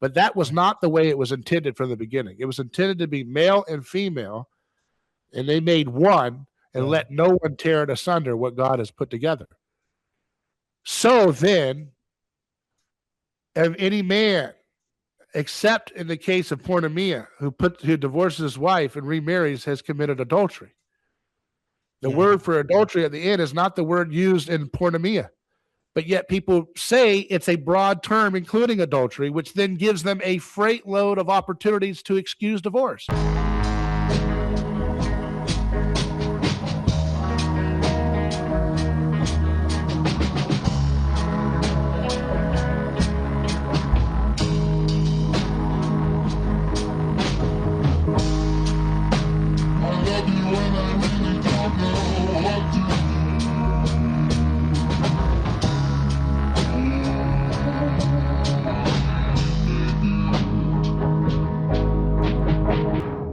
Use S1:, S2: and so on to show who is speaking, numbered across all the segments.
S1: But that was not the way it was intended from the beginning. It was intended to be male and female, and they made one and let no one tear it asunder what God has put together. So then, of any man, except in the case of porneia, who divorces his wife and remarries, has committed adultery. The word for adultery at the end is not the word used in porneia, but yet people say it's a broad term, including adultery, which then gives them a freight load of opportunities to excuse divorce.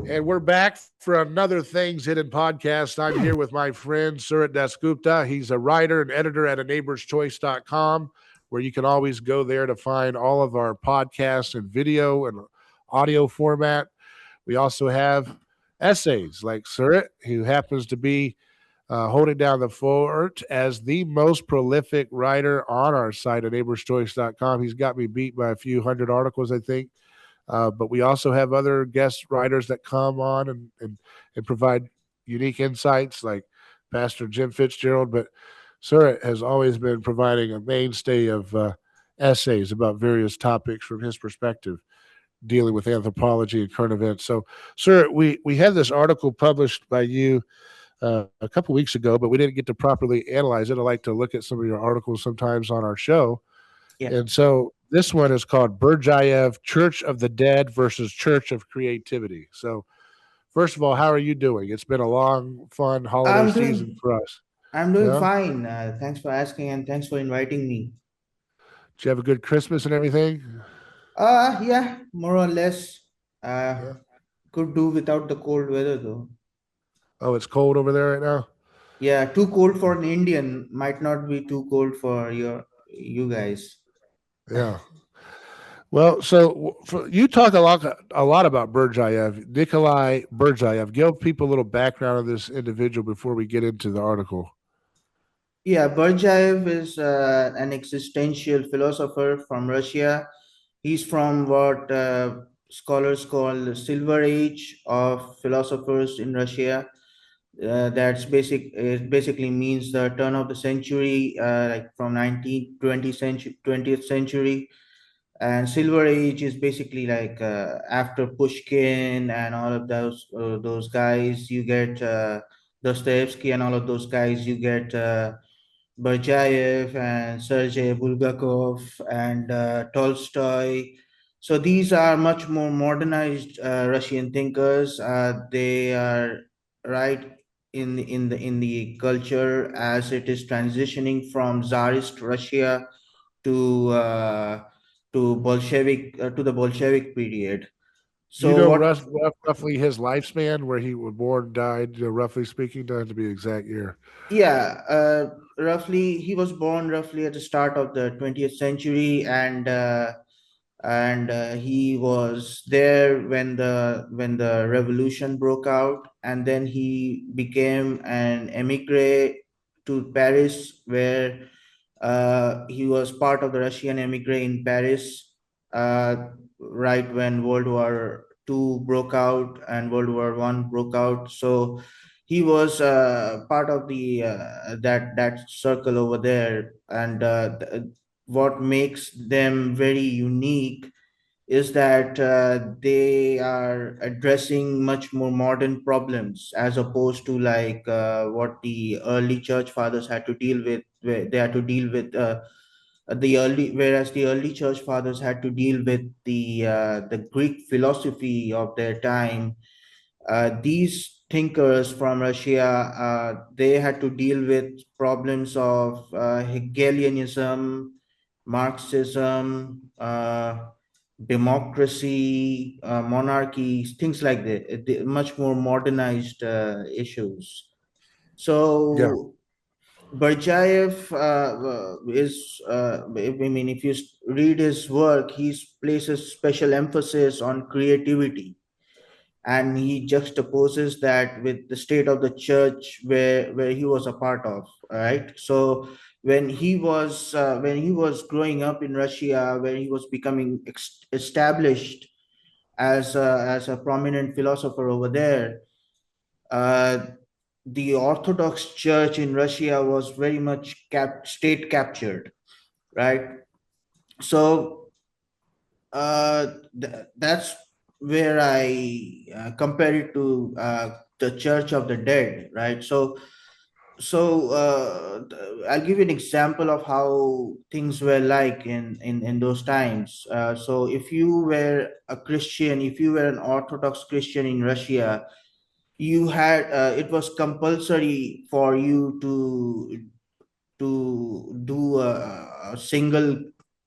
S1: And we're back for another Things Hidden podcast. I'm here with my friend, Surit Dasgupta. He's a writer and editor at aneighborschoice.com, where you can always go there to find all of our podcasts in video and audio format. We also have essays like Surit, who happens to be holding down the fort as the most prolific writer on our site at aneighborschoice.com. He's got me beat by a few hundred articles, I think. But we also have other guest writers that come on and provide unique insights, like Pastor Jim Fitzgerald. But Surit has always been providing a mainstay of essays about various topics from his perspective, dealing with anthropology and current events. So, Surit, we had this article published by you a couple weeks ago, but we didn't get to properly analyze it. I like to look at some of your articles sometimes on our show. Yeah. And so this one is called Berdyaev, Church of the Dead versus Church of Creativity. So first of all, how are you doing? It's been a long, fun holiday season for us.
S2: I'm doing fine. Thanks for asking, and thanks for inviting me.
S1: Did you have a good Christmas and everything?
S2: Yeah, more or less. Could do without the cold weather, though.
S1: Oh, it's cold over there right now?
S2: Yeah, too cold for an Indian. Might not be too cold for you guys.
S1: Yeah. Well, so you talk a lot about Berdyaev, Nikolai Berdyaev. Give people a little background of this individual before we get into the article.
S2: Yeah, Berdyaev is an existential philosopher from Russia. He's from what scholars call the Silver Age of philosophers in Russia. It basically means the turn of the century, like from 19th, 20th century. And Silver Age is basically like after Pushkin and all of those guys. You get Dostoevsky and all of those guys. You get Berdyaev and Sergei Bulgakov and Tolstoy. So these are much more modernized Russian thinkers. They are right in the culture as it is transitioning from Tsarist Russia to Bolshevik to the Bolshevik period.
S1: So, you know, roughly his lifespan, where he was born, died, roughly speaking, doesn't have to be the exact year.
S2: Yeah, roughly he was born roughly at the start of the 20th century, and he was there when the revolution broke out, and then he became an emigre to Paris, where he was part of the Russian emigre in Paris right when World War II broke out and World War I broke out. So he was part of the that circle over there, and what makes them very unique is that they are addressing much more modern problems as opposed to like what the early church fathers had to deal with, where they had to deal with whereas the early church fathers had to deal with the Greek philosophy of their time. These thinkers from Russia, they had to deal with problems of Hegelianism, Marxism, democracy, monarchy, things like that, much more modernized issues. So Berdyaev I mean, if you read his work, he places special emphasis on creativity, and he juxtaposes that with the state of the church where he was a part of. Right. So when he was growing up in Russia, where he was becoming established as a prominent philosopher over there, uh, the Orthodox Church in Russia was very much state captured, right? So that's where I compare it to the Church of the Dead, right? I'll give you an example of how things were like in those times. So if you were a Christian, if you were an Orthodox Christian in Russia, you had it was compulsory for you to do a single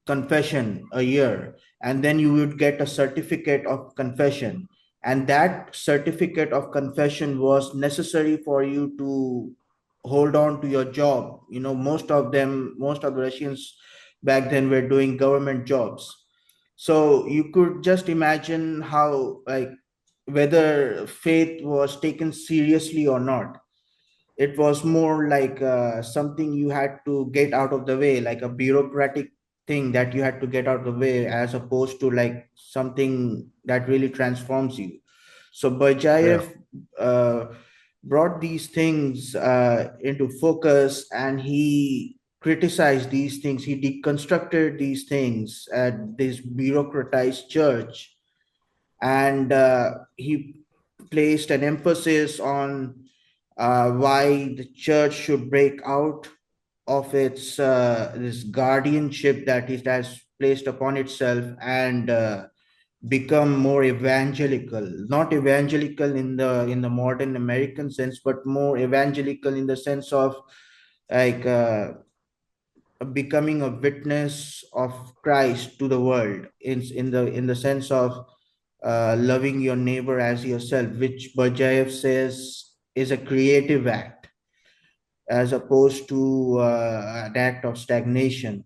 S2: confession a year, and then you would get a certificate of confession, and that certificate of confession was necessary for you to hold on to your job. Most of the Russians back then were doing government jobs, so you could just imagine how, like, whether faith was taken seriously or not. It was more like something you had to get out of the way, like a bureaucratic thing that you had to get out of the way, as opposed to like something that really transforms you. So
S1: Yeah.
S2: Bajayev uh, brought these things into focus, and he criticized these things. He deconstructed these things at this bureaucratized church, and he placed an emphasis on why the church should break out of its this guardianship that it has placed upon itself, and become more evangelical. Not evangelical in the modern American sense, but more evangelical in the sense of, like, becoming a witness of Christ to the world, in the sense of loving your neighbor as yourself, which Berdyaev says is a creative act, as opposed to an act of stagnation.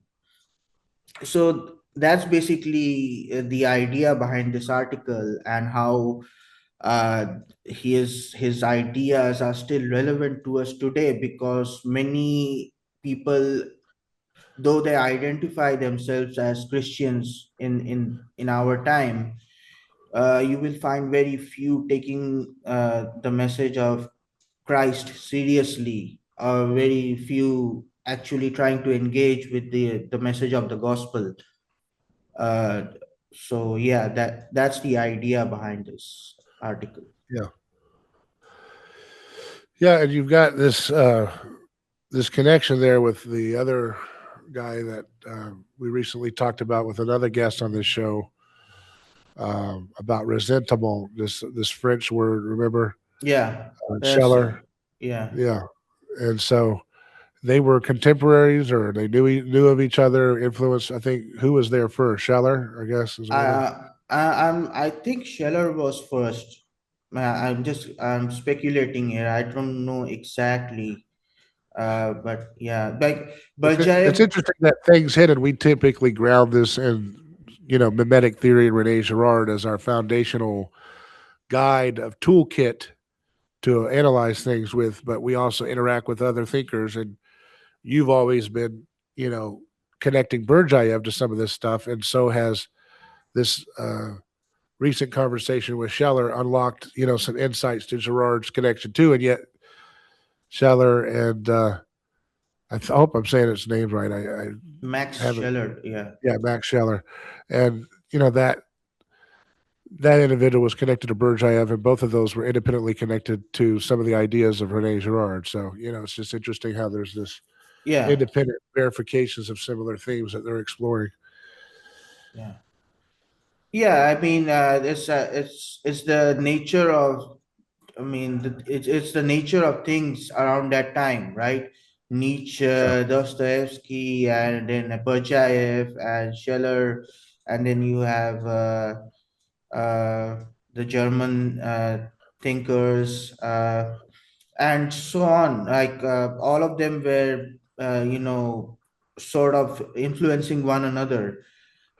S2: So that's basically the idea behind this article, and how uh, his ideas are still relevant to us today, because many people, though they identify themselves as Christians in our time, you will find very few taking the message of Christ seriously, or very few actually trying to engage with the message of the gospel. Uh, so yeah, that's the idea behind this article.
S1: Yeah. Yeah, and you've got this connection there with the other guy that we recently talked about with another guest on this show, about resentment. This French word, remember,
S2: Yeah, that's
S1: Scheller.
S2: yeah.
S1: Yeah, and so they were contemporaries, or they knew of each other. Influenced, I think, who was there first? Scheller, I guess, is one of the.
S2: I think Scheller was first. I'm speculating here. I don't know exactly. But yeah, like
S1: It's
S2: Berdyaev.
S1: interesting that things hidden. We typically ground this in, mimetic theory and Rene Girard as our foundational guide of toolkit to analyze things with, but we also interact with other thinkers. And you've always been, you know, connecting Berdyaev to some of this stuff, and so has this recent conversation with Scheller unlocked, some insights to Girard's connection too. And yet Scheller and I hope I'm saying his names right. I
S2: Max
S1: haven't.
S2: Scheller, yeah.
S1: Yeah, Max Scheller, and that individual was connected to Berdyaev, and both of those were independently connected to some of the ideas of Rene Girard. So, it's just interesting how there's this
S2: Yeah,
S1: independent verifications of similar themes that they're exploring.
S2: yeah. Yeah, I mean, it's the nature of, I mean, it's the nature of things around that time, right? Nietzsche,
S1: Yeah,
S2: Dostoevsky, and then Berdyaev and Scheller, and then you have uh, the German thinkers. and so on. Like all of them were, sort of influencing one another.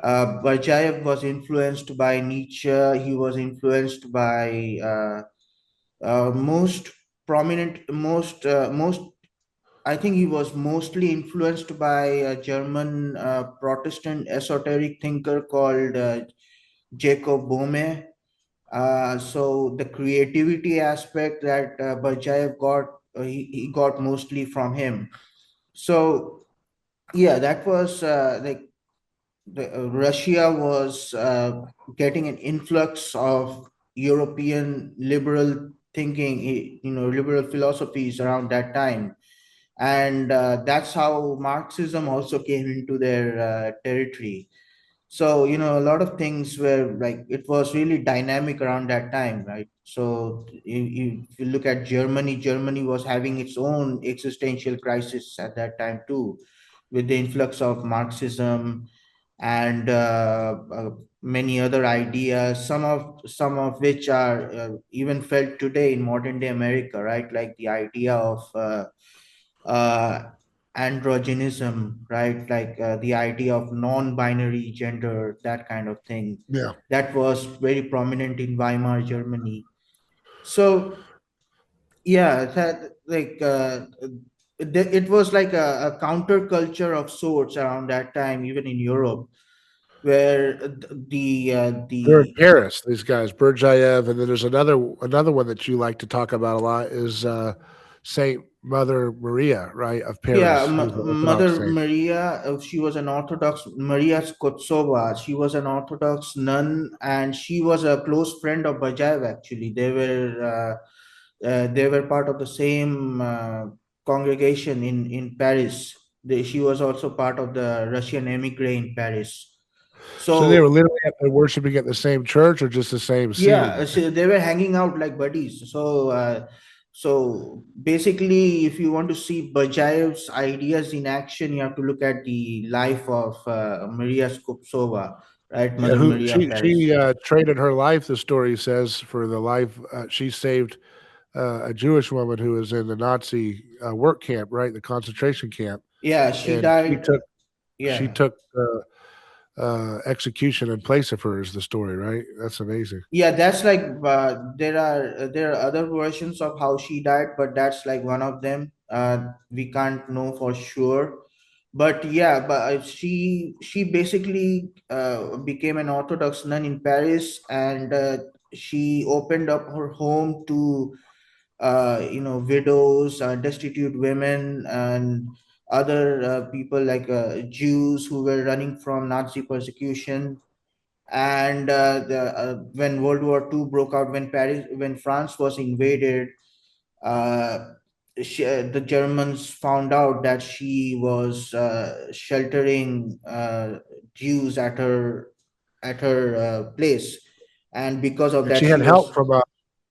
S2: Berdyaev was influenced by Nietzsche. He was influenced by most prominent, most. I think he was mostly influenced by a German Protestant esoteric thinker called Jacob Boehme. So the creativity aspect that Berdyaev got, he got mostly from him. So yeah, that was Russia was getting an influx of European liberal thinking, liberal philosophies around that time, and that's how Marxism also came into their territory. So a lot of things were like, it was really dynamic around that time, right? So if you look at Germany, Germany was having its own existential crisis at that time too, with the influx of Marxism and many other ideas, some of which are even felt today in modern day America, right? Like the idea of uh, androgenism, right? Like the idea of non-binary gender, that kind of thing.
S1: Yeah.
S2: That was very prominent in Weimar Germany. So yeah, that like it was like a counterculture of sorts around that time, even in Europe, where
S1: They're in
S2: the
S1: Paris, these guys, Berdyaev, and then there's another one that you like to talk about a lot is Saint Mother Maria, right, of
S2: yeah,
S1: Paris, who's the Orthodox
S2: Mother
S1: saint.
S2: Maria, she was an Orthodox, Maria Skotsova. She was an Orthodox nun, and she was a close friend of Bajaev. Actually, they were part of the same congregation in Paris. She was also part of the Russian emigre in Paris.
S1: So they were
S2: So
S1: literally worshiping at the same church or just the same
S2: yeah,
S1: scene.
S2: so they were hanging out like buddies. So basically, if you want to see Bajaev's ideas in action, you have to look at the life of Maria Skoptsova, right?
S1: Yeah,
S2: Mother
S1: who
S2: Maria of
S1: she
S2: Paris.
S1: traded her life. The story says for the life she saved a Jewish woman who was in the Nazi work camp, right, the concentration camp,
S2: Yeah, she
S1: and
S2: died.
S1: she
S2: Yeah,
S1: took execution in place of her. Is the story right? That's amazing.
S2: yeah, that's like there are other versions of how she died, but that's like one of them. We can't know for sure, but yeah, but she basically became an Orthodox nun in Paris, and she opened up her home to widows, destitute women, and other people like Jews who were running from Nazi persecution. And when World War II broke out, when France was invaded, uh, the Germans found out that she was sheltering Jews at her place, and because of
S1: And
S2: that, she was.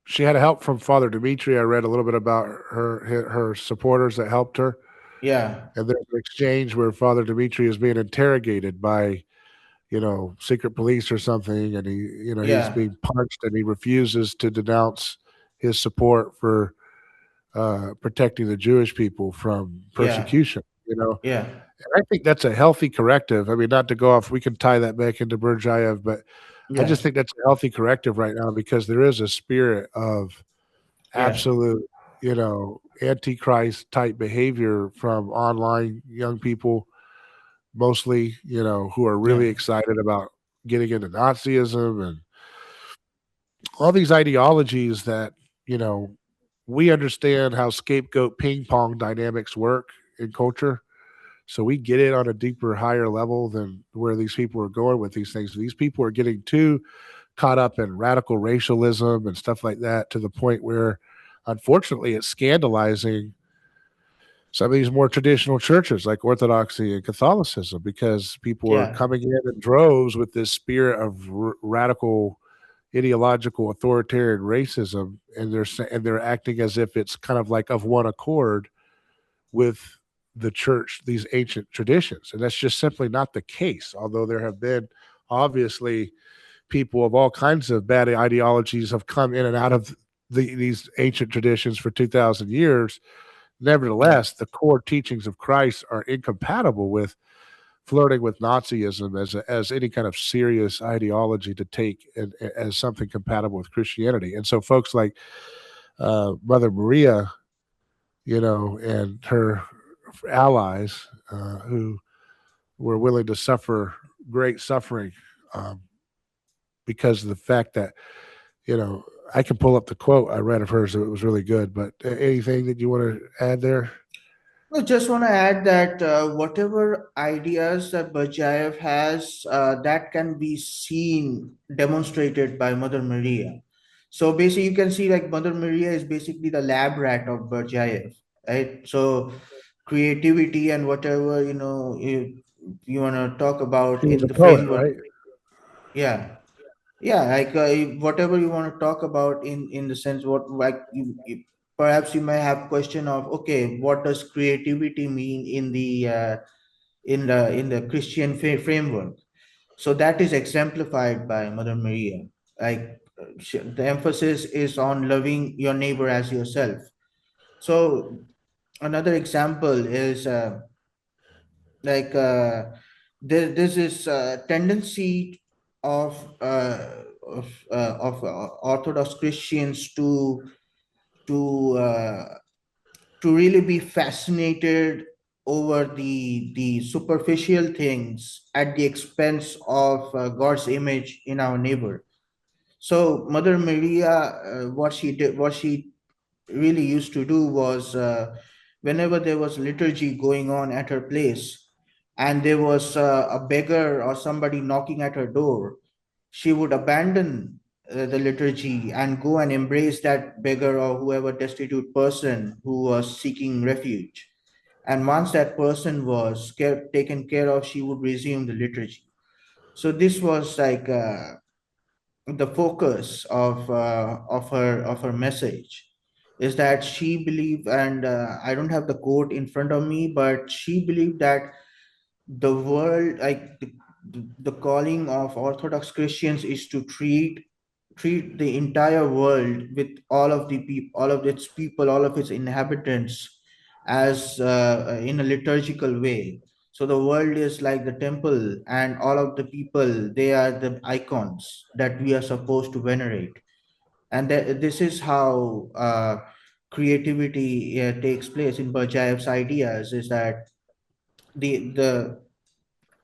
S1: she had help from Father Dimitri. I read a little bit about her supporters that helped her,
S2: Yeah,
S1: and there's an exchange where Father Dimitri is being interrogated by secret police or something, and he's
S2: yeah,
S1: being punched, and he refuses to denounce his support for protecting the Jewish people from
S2: yeah,
S1: persecution.
S2: yeah,
S1: And I think that's a healthy corrective. I mean, not to go off, we can tie that back into Berdyaev, but I
S2: yeah,
S1: just think that's a healthy corrective right now because there is a spirit of
S2: yeah,
S1: absolute, antichrist type behavior from online young people, mostly, who are
S2: yeah,
S1: really excited about getting into Nazism and all these ideologies that, you know, we understand how scapegoat ping pong dynamics work in culture. So we get it on a deeper, higher level than where these people are going with these things. These people are getting too caught up in radical racialism and stuff like that to the point where, unfortunately, it's scandalizing some of these more traditional churches like Orthodoxy and Catholicism because people are
S2: yeah,
S1: coming in droves with this spirit of radical ideological authoritarian racism, and they're acting as if it's kind of like of one accord with the church, these ancient traditions, and that's just simply not the case. Although there have been obviously people of all kinds of bad ideologies have come in and out of these ancient traditions for 2,000 years.
S2: Yeah.
S1: Nevertheless, the core teachings of Christ are incompatible with flirting with Nazism as any kind of serious ideology to take as something compatible with Christianity. And so, folks like Mother Maria, and her allies who were willing to suffer great suffering um, because of the fact that, you know, I can pull up the quote I read of hers. It was really good. But anything that you want to add there?
S2: I just want to add that whatever ideas that Berdyaev has, that can be seen demonstrated by Mother Maria. So basically, you can see like Mother Maria is basically the lab rat of Berdyaev, right? So creativity and whatever you want to talk about
S1: She was
S2: in
S1: a
S2: the
S1: poet,
S2: framework,
S1: right?
S2: yeah, yeah, like whatever you want to talk about in the sense what like perhaps you may have question of, okay, what does creativity mean in the Christian framework? So that is exemplified by Mother Maria. Like the emphasis is on loving your neighbor as yourself. So another example is like there's this tendency of Orthodox Christians to uh, to really be fascinated over the superficial things at the expense of God's image in our neighbor. So Mother Maria, what she really used to do was, whenever there was liturgy going on at her place and there was a beggar or somebody knocking at her door, she would abandon the liturgy and go and embrace that beggar or whoever destitute person who was seeking refuge. And once that person was taken care of, she would resume the liturgy. So this was like the focus of her message, is that she believed, and I don't have the quote in front of me, but she believed that the world, like the calling of Orthodox Christians is to treat the entire world with all of the people, all of its people, all of its inhabitants as in a liturgical way. So the world is like the temple, and all of the people, they are the icons that we are supposed to venerate. And this is how creativity takes place in Berdyaev's ideas. Is that the the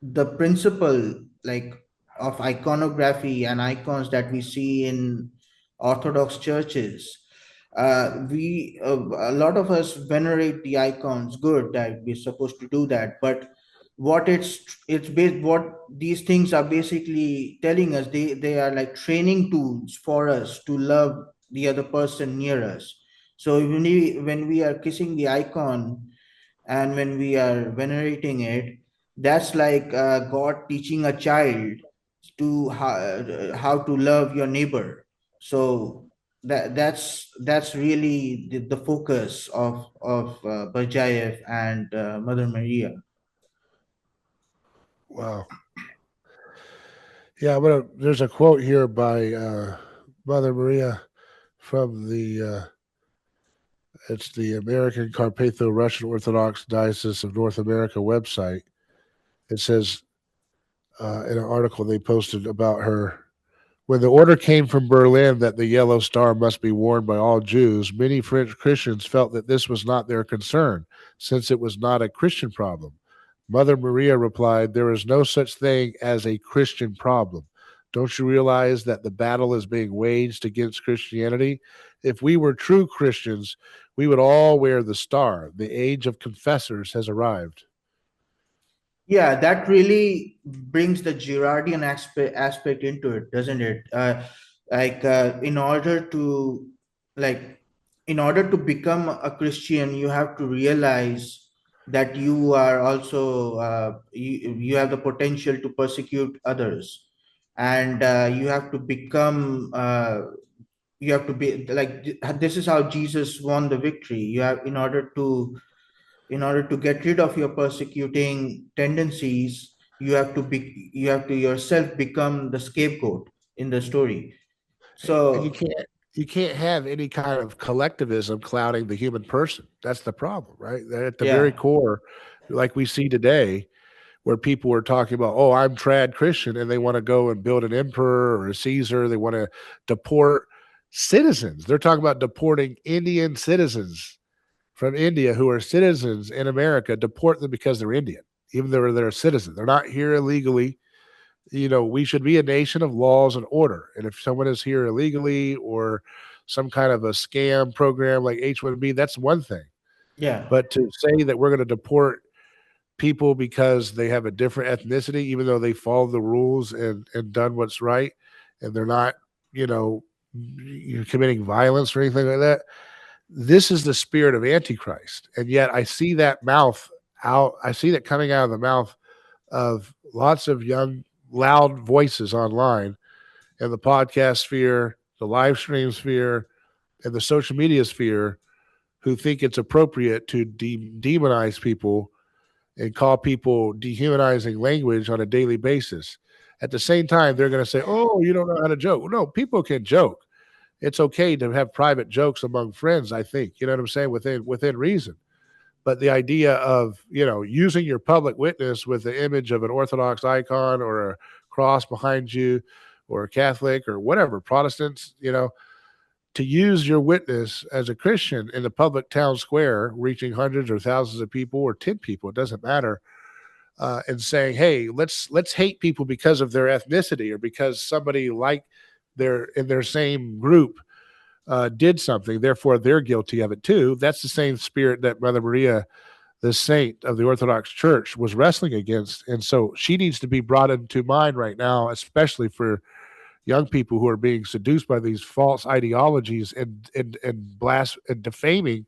S2: the principle, like, of iconography and icons that we see in Orthodox churches, a lot of us venerate the icons. Good, that we're supposed to do that, but what these things are basically telling us, they are like training tools for us to love the other person near us. So when we are kissing the icon and when we are venerating it, that's like God teaching a child to how to love your neighbor. So that's really the focus of Berdyaev and Mother Maria.
S1: Wow. Yeah, there's a quote here by Mother Maria from it's the American Carpatho-Russian Orthodox Diocese of North America website. It says in an article they posted about her, when the order came from Berlin that the yellow star must be worn by all Jews, many French Christians felt that this was not their concern, since it was not a Christian problem. Mother Maria replied, there is no such thing as a Christian problem. Don't you realize that the battle is being waged against Christianity? If we were true Christians, we would all wear the star. The age of confessors has arrived.
S2: Yeah, that really brings the Girardian aspect into it, doesn't it? Like like in order to become a Christian, you have to realize that you are also you have the potential to persecute others, and you have to be like, this is how Jesus won the victory. You have in order to get rid of your persecuting tendencies, you have to yourself become the scapegoat in the story.
S1: And you
S2: So
S1: can't. you can't have any kind of collectivism clouding the human person. That's the problem, right? They're at the very
S2: Yeah,
S1: core, like we see today, where people are talking about, oh, I'm trad Christian, and they want to go and build an emperor or a Caesar. They want to deport citizens. They're talking about deporting Indian citizens from India who are citizens in America, deport them because they're Indian, even though they're citizens. They're not here illegally. We should be a nation of laws and order. And if someone is here illegally or some kind of a scam program like H-1B, that's one thing.
S2: yeah,
S1: But to say that we're going to deport people because they have a different ethnicity, even though they follow the rules and done what's right, and they're not, you know, committing violence or anything like that. This is the spirit of Antichrist. And yet I see that mouth out, I see that coming out of the mouth of lots of young, loud voices online in the podcast sphere, the live stream sphere, and the social media sphere who think it's appropriate to demonize people and call people dehumanizing language on a daily basis. At the same time, they're going to say, oh, you don't know how to joke. No, people can joke. It's okay to have private jokes among friends, I think. You know what I'm saying? Within reason. But the idea of, using your public witness with the image of an Orthodox icon or a cross behind you or a Catholic or whatever, Protestants, to use your witness as a Christian in the public town square, reaching hundreds or thousands of people or 10 people, it doesn't matter, and saying, "Hey, let's hate people because of their ethnicity or because somebody like they're in their same group did something, therefore they're guilty of it too." That's the same spirit that Mother Maria, the saint of the Orthodox Church, was wrestling against, and so she needs to be brought into mind right now, especially for young people who are being seduced by these false ideologies and defaming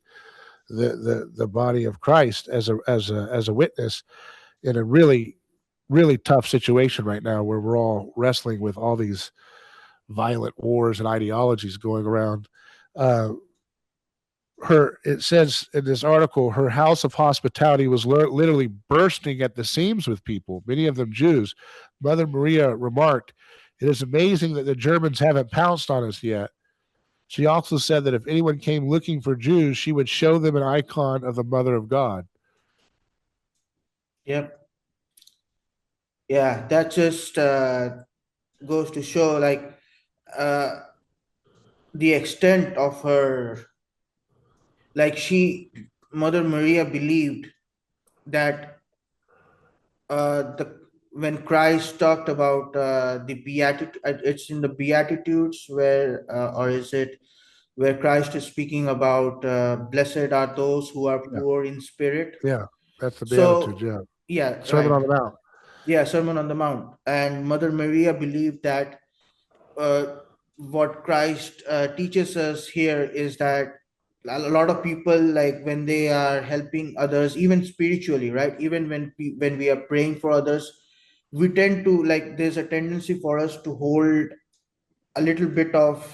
S1: the body of Christ as a witness in a really really tough situation right now where we're all wrestling with all these violent wars and ideologies going around. Uh, it says in this article, her house of hospitality was literally bursting at the seams with people, many of them Jews. Mother Maria remarked, "It is amazing that the Germans haven't pounced on us yet." She also said that if anyone came looking for Jews, she would show them an icon of the Mother of God.
S2: yep, yeah. That just goes to show, like, uh, the extent of her. Like, Mother Maria believed that the when Christ talked about the beatitude, it's in the Beatitudes where, or is it where Christ is speaking about blessed are those who are
S1: Yeah,
S2: poor in spirit.
S1: yeah, that's the Beatitudes.
S2: So
S1: Yeah,
S2: yeah,
S1: Sermon
S2: right.
S1: on the Mount.
S2: Yeah, Sermon on the Mount. And Mother Maria believed that uh, what Christ teaches us here is that a lot of people, like, when they are helping others, even spiritually, right? Even when we are praying for others, we tend to, like, there's a tendency for us to hold a little bit of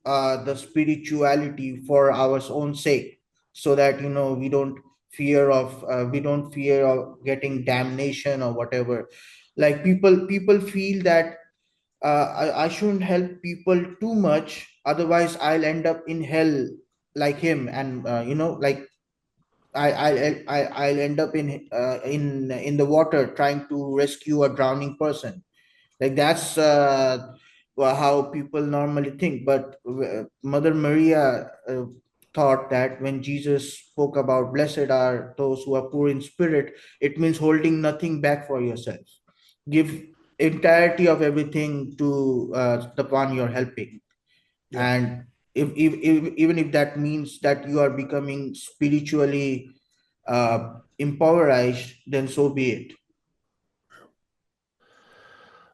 S2: the spirituality for our own sake, so that we don't fear of getting damnation or whatever. Like, people feel that I shouldn't help people too much, otherwise I'll end up in hell like him, and like, I'll end up in the water trying to rescue a drowning person. Like, that's how people normally think. But Mother Maria thought that when Jesus spoke about blessed are those who are poor in spirit, it means holding nothing back for yourself. Give entirety of everything to the one you're helping.
S1: Yeah.
S2: And even if that means that you are becoming spiritually impoverished, then so be it.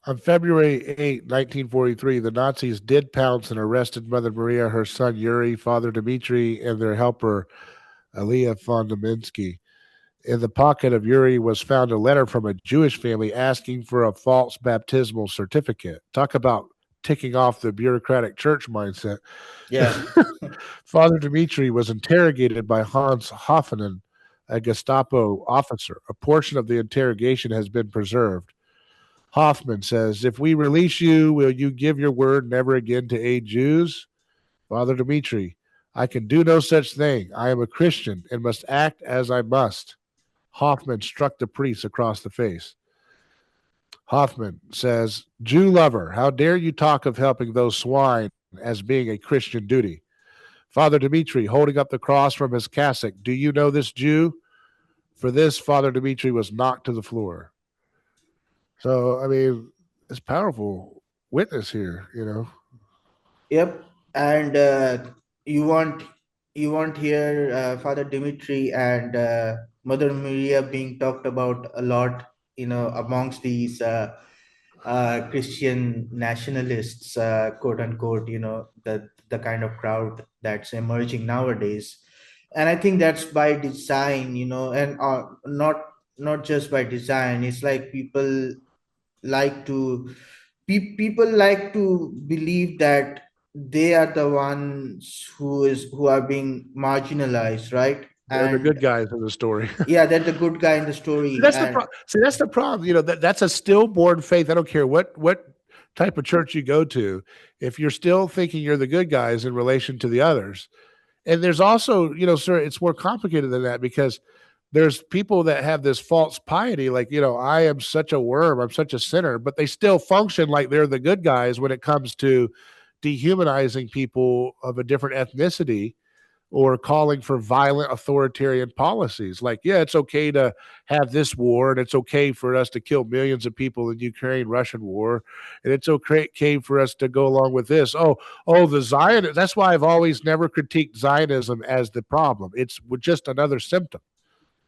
S1: On February 8, 1943, the Nazis did pounce and arrested Mother Maria, her son Yuri, Father Dmitri, and their helper Elia von Dominsky. In the pocket of Yuri was found a letter from a Jewish family asking for a false baptismal certificate. Talk about ticking off the bureaucratic church mindset.
S2: Yeah.
S1: Father Dmitri was interrogated by Hans Hoffenen, a Gestapo officer. A portion of the interrogation has been preserved. Hoffman says, "If we release you, will you give your word never again to aid Jews?" Father Dmitri, I can do no such thing. I am a Christian and must act as I must. Hoffman struck the priest across the face. Hoffman says, Jew lover, how dare you talk of helping those swine as being a Christian duty? Father Dmitri, holding up the cross from his cassock, do you know this Jew? For this, Father Dmitri was knocked to the floor. So, I mean, it's powerful witness here, you know.
S2: Yep, and you want you won't hear Father Dimitri and Mother Maria being talked about a lot, amongst these Christian nationalists, quote unquote, the kind of crowd that's emerging nowadays. And I think that's by design, and not just by design. It's like like to people like to believe that they are the ones who are being marginalized, right?
S1: They're the
S2: And
S1: good guys in the story.
S2: yeah, they're the good guy in the story.
S1: That's the
S2: And
S1: problem. See, that's the problem. You know, that's a stillborn faith. I don't care what type of church you go to. If you're still thinking you're the good guys in relation to the others, and there's also, you know, sir, it's more complicated than that because there's people that have this false piety, like, you know, I am such a worm, I'm such a sinner, but they still function like they're the good guys when it comes to dehumanizing people of a different ethnicity or calling for violent authoritarian policies. Like, yeah, it's okay to have this war, and it's okay for us to kill millions of people in Ukraine Russian war, and it's okay for us to go along with this. The Zion. That's why I've always never critiqued Zionism as the problem. It's just another symptom.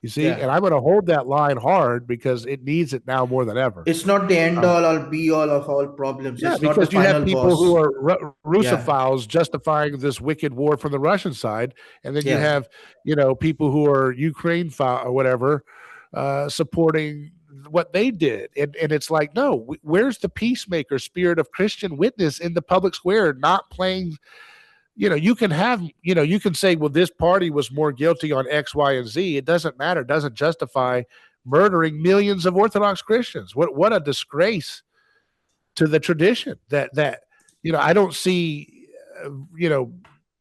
S1: You see,
S2: yeah,
S1: and I'm going to hold that line hard because it needs it now more than ever.
S2: it's not the end
S1: Uh,
S2: all or be all of all problems.
S1: yeah,
S2: It's not the
S1: because you have
S2: final
S1: people who
S2: boss.
S1: are
S2: Yeah,
S1: Russophiles justifying this wicked war from the Russian side, and then you
S2: yeah.
S1: have, you know, people who are Ukraine or whatever supporting what they did, and it's like, no, where's the peacemaker spirit of Christian witness in the public square? Not playing. You know, you can have, you know, you can say, well, this party was more guilty on X, Y, and Z. It doesn't matter. It doesn't justify murdering millions of Orthodox Christians. What a disgrace to the tradition that you know, I don't see you know,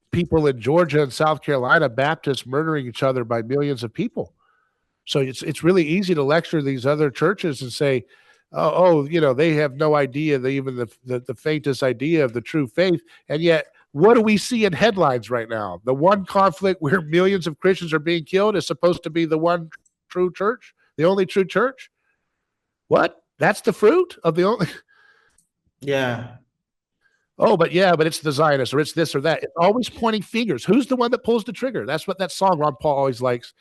S1: people in Georgia and South Carolina Baptists murdering each other by millions of people. So it's really easy to lecture these other churches and say, you know, they have no idea, they even the faintest idea of the true faith. And yet, what do we see in headlines right now? The one conflict where millions of Christians are being killed is supposed to be the one true church, the only true church. What? That's the fruit of the only.
S2: Yeah,
S1: Oh, but yeah, but it's the Zionists or it's this or that. It's always pointing fingers. Who's the one that pulls the trigger? That's what that song Ron Paul always likes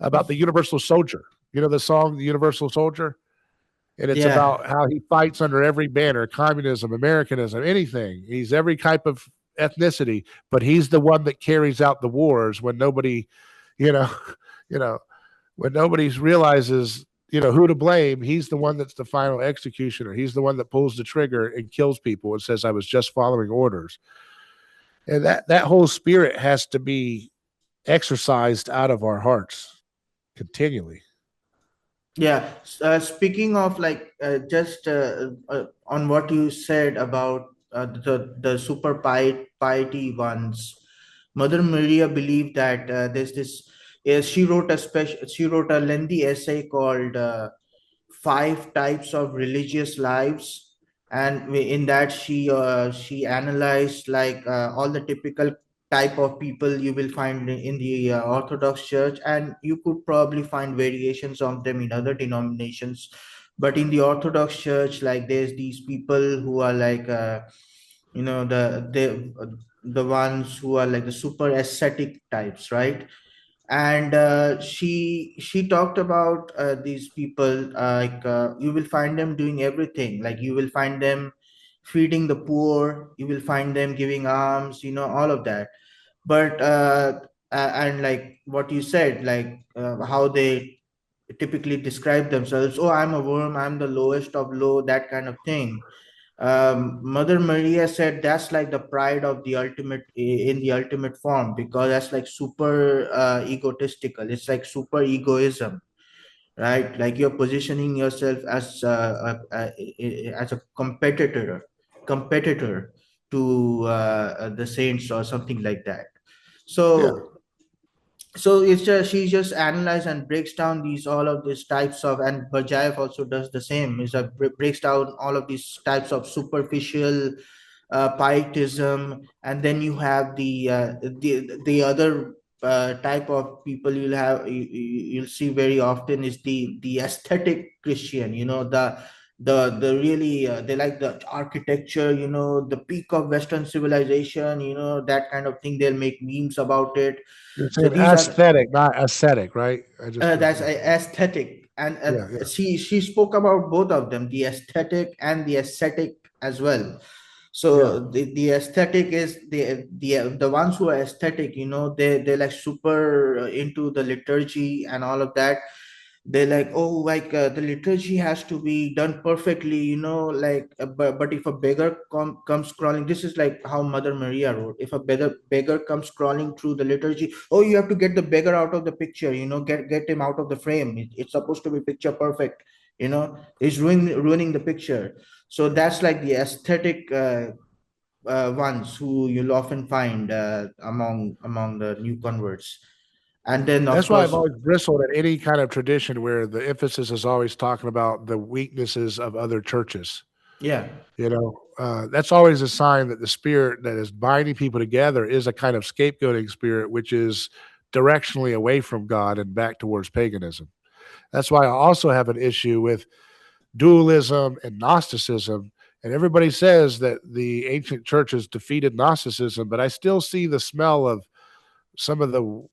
S1: about the universal soldier. You know the song, The Universal Soldier? And it's
S2: yeah,
S1: about how he fights under every banner, communism, Americanism, anything. He's every type of ethnicity, but he's the one that carries out the wars when nobody, you know, you know, when nobody realizes, you know, who to blame. He's the one that's the final executioner. He's the one that pulls the trigger and kills people and says, I was just following orders. And that whole spirit has to be exercised out of our hearts continually.
S2: yeah. Speaking of, like, just on what you said about the super piety ones, Mother Maria believed that there's this. Yes, she wrote a lengthy essay called Five Types of Religious Lives, and in that she analyzed, like, all the typical type of people you will find in the Orthodox Church, and you could probably find variations of them in other denominations. But in the Orthodox Church, like, there's these people who are like, the ones who are like the super ascetic types, right? And she talked about these people, like, you will find them doing everything. Like, you will find them feeding the poor, you will find them giving alms, all of that. But and like what you said, like, how they typically describe themselves, oh, I'm a worm, I'm the lowest of low, that kind of thing. Mother Maria said that's like the pride of the ultimate, in the ultimate form, because that's like super egotistical. It's like super egoism, right? Like, you're positioning yourself as a competitor. to the saints or something like that.
S1: Yeah.
S2: So it's just she just analyzes and breaks down these all of these types of, and Berdyaev also does the same, is that breaks down all of these types of superficial pietism. And then you have the other type of people you'll see very often is the aesthetic Christian, the really they like the architecture, the peak of Western civilization, that kind of thing. They'll make memes about it.
S1: You're
S2: So
S1: saying
S2: these are
S1: aesthetic, not ascetic, right? I just
S2: that's
S1: yeah.
S2: aesthetic, and
S1: Yeah, yeah.
S2: she spoke about both of them, the aesthetic and the ascetic as well.
S1: Yeah.
S2: So the aesthetic is the ones who are aesthetic, they're like super into the liturgy and all of that. They're like, oh, like the liturgy has to be done perfectly, but if a beggar comes crawling, this is like how Mother Maria wrote, if a beggar comes crawling through the liturgy, oh, you have to get the beggar out of the picture, get him out of the frame. It's supposed to be picture perfect, it's ruining the picture. So that's like the aesthetic ones who you'll often find among the new converts. And then of
S1: That's why I've
S2: course,
S1: always bristled at any kind of tradition where the emphasis is always talking about the weaknesses of other churches.
S2: yeah,
S1: That's always a sign that the spirit that is binding people together is a kind of scapegoating spirit, which is directionally away from God and back towards paganism. That's why I also have an issue with dualism and Gnosticism. And everybody says that the ancient churches defeated Gnosticism, but I still see the smell of some of the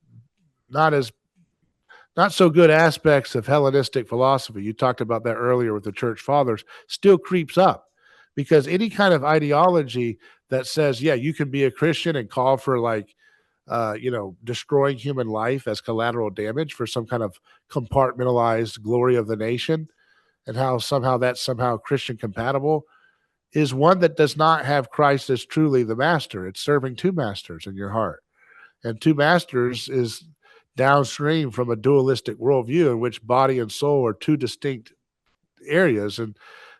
S1: not as not so good aspects of Hellenistic philosophy. You talked about that earlier with the church fathers, still creeps up because any kind of ideology that says, yeah, you can be a Christian and call for like, destroying human life as collateral damage for some kind of compartmentalized glory of the nation, and how somehow that's somehow Christian compatible, is one that does not have Christ as truly the master. It's serving two masters in your heart. And two masters is downstream from a dualistic worldview in which body and soul are two distinct areas. And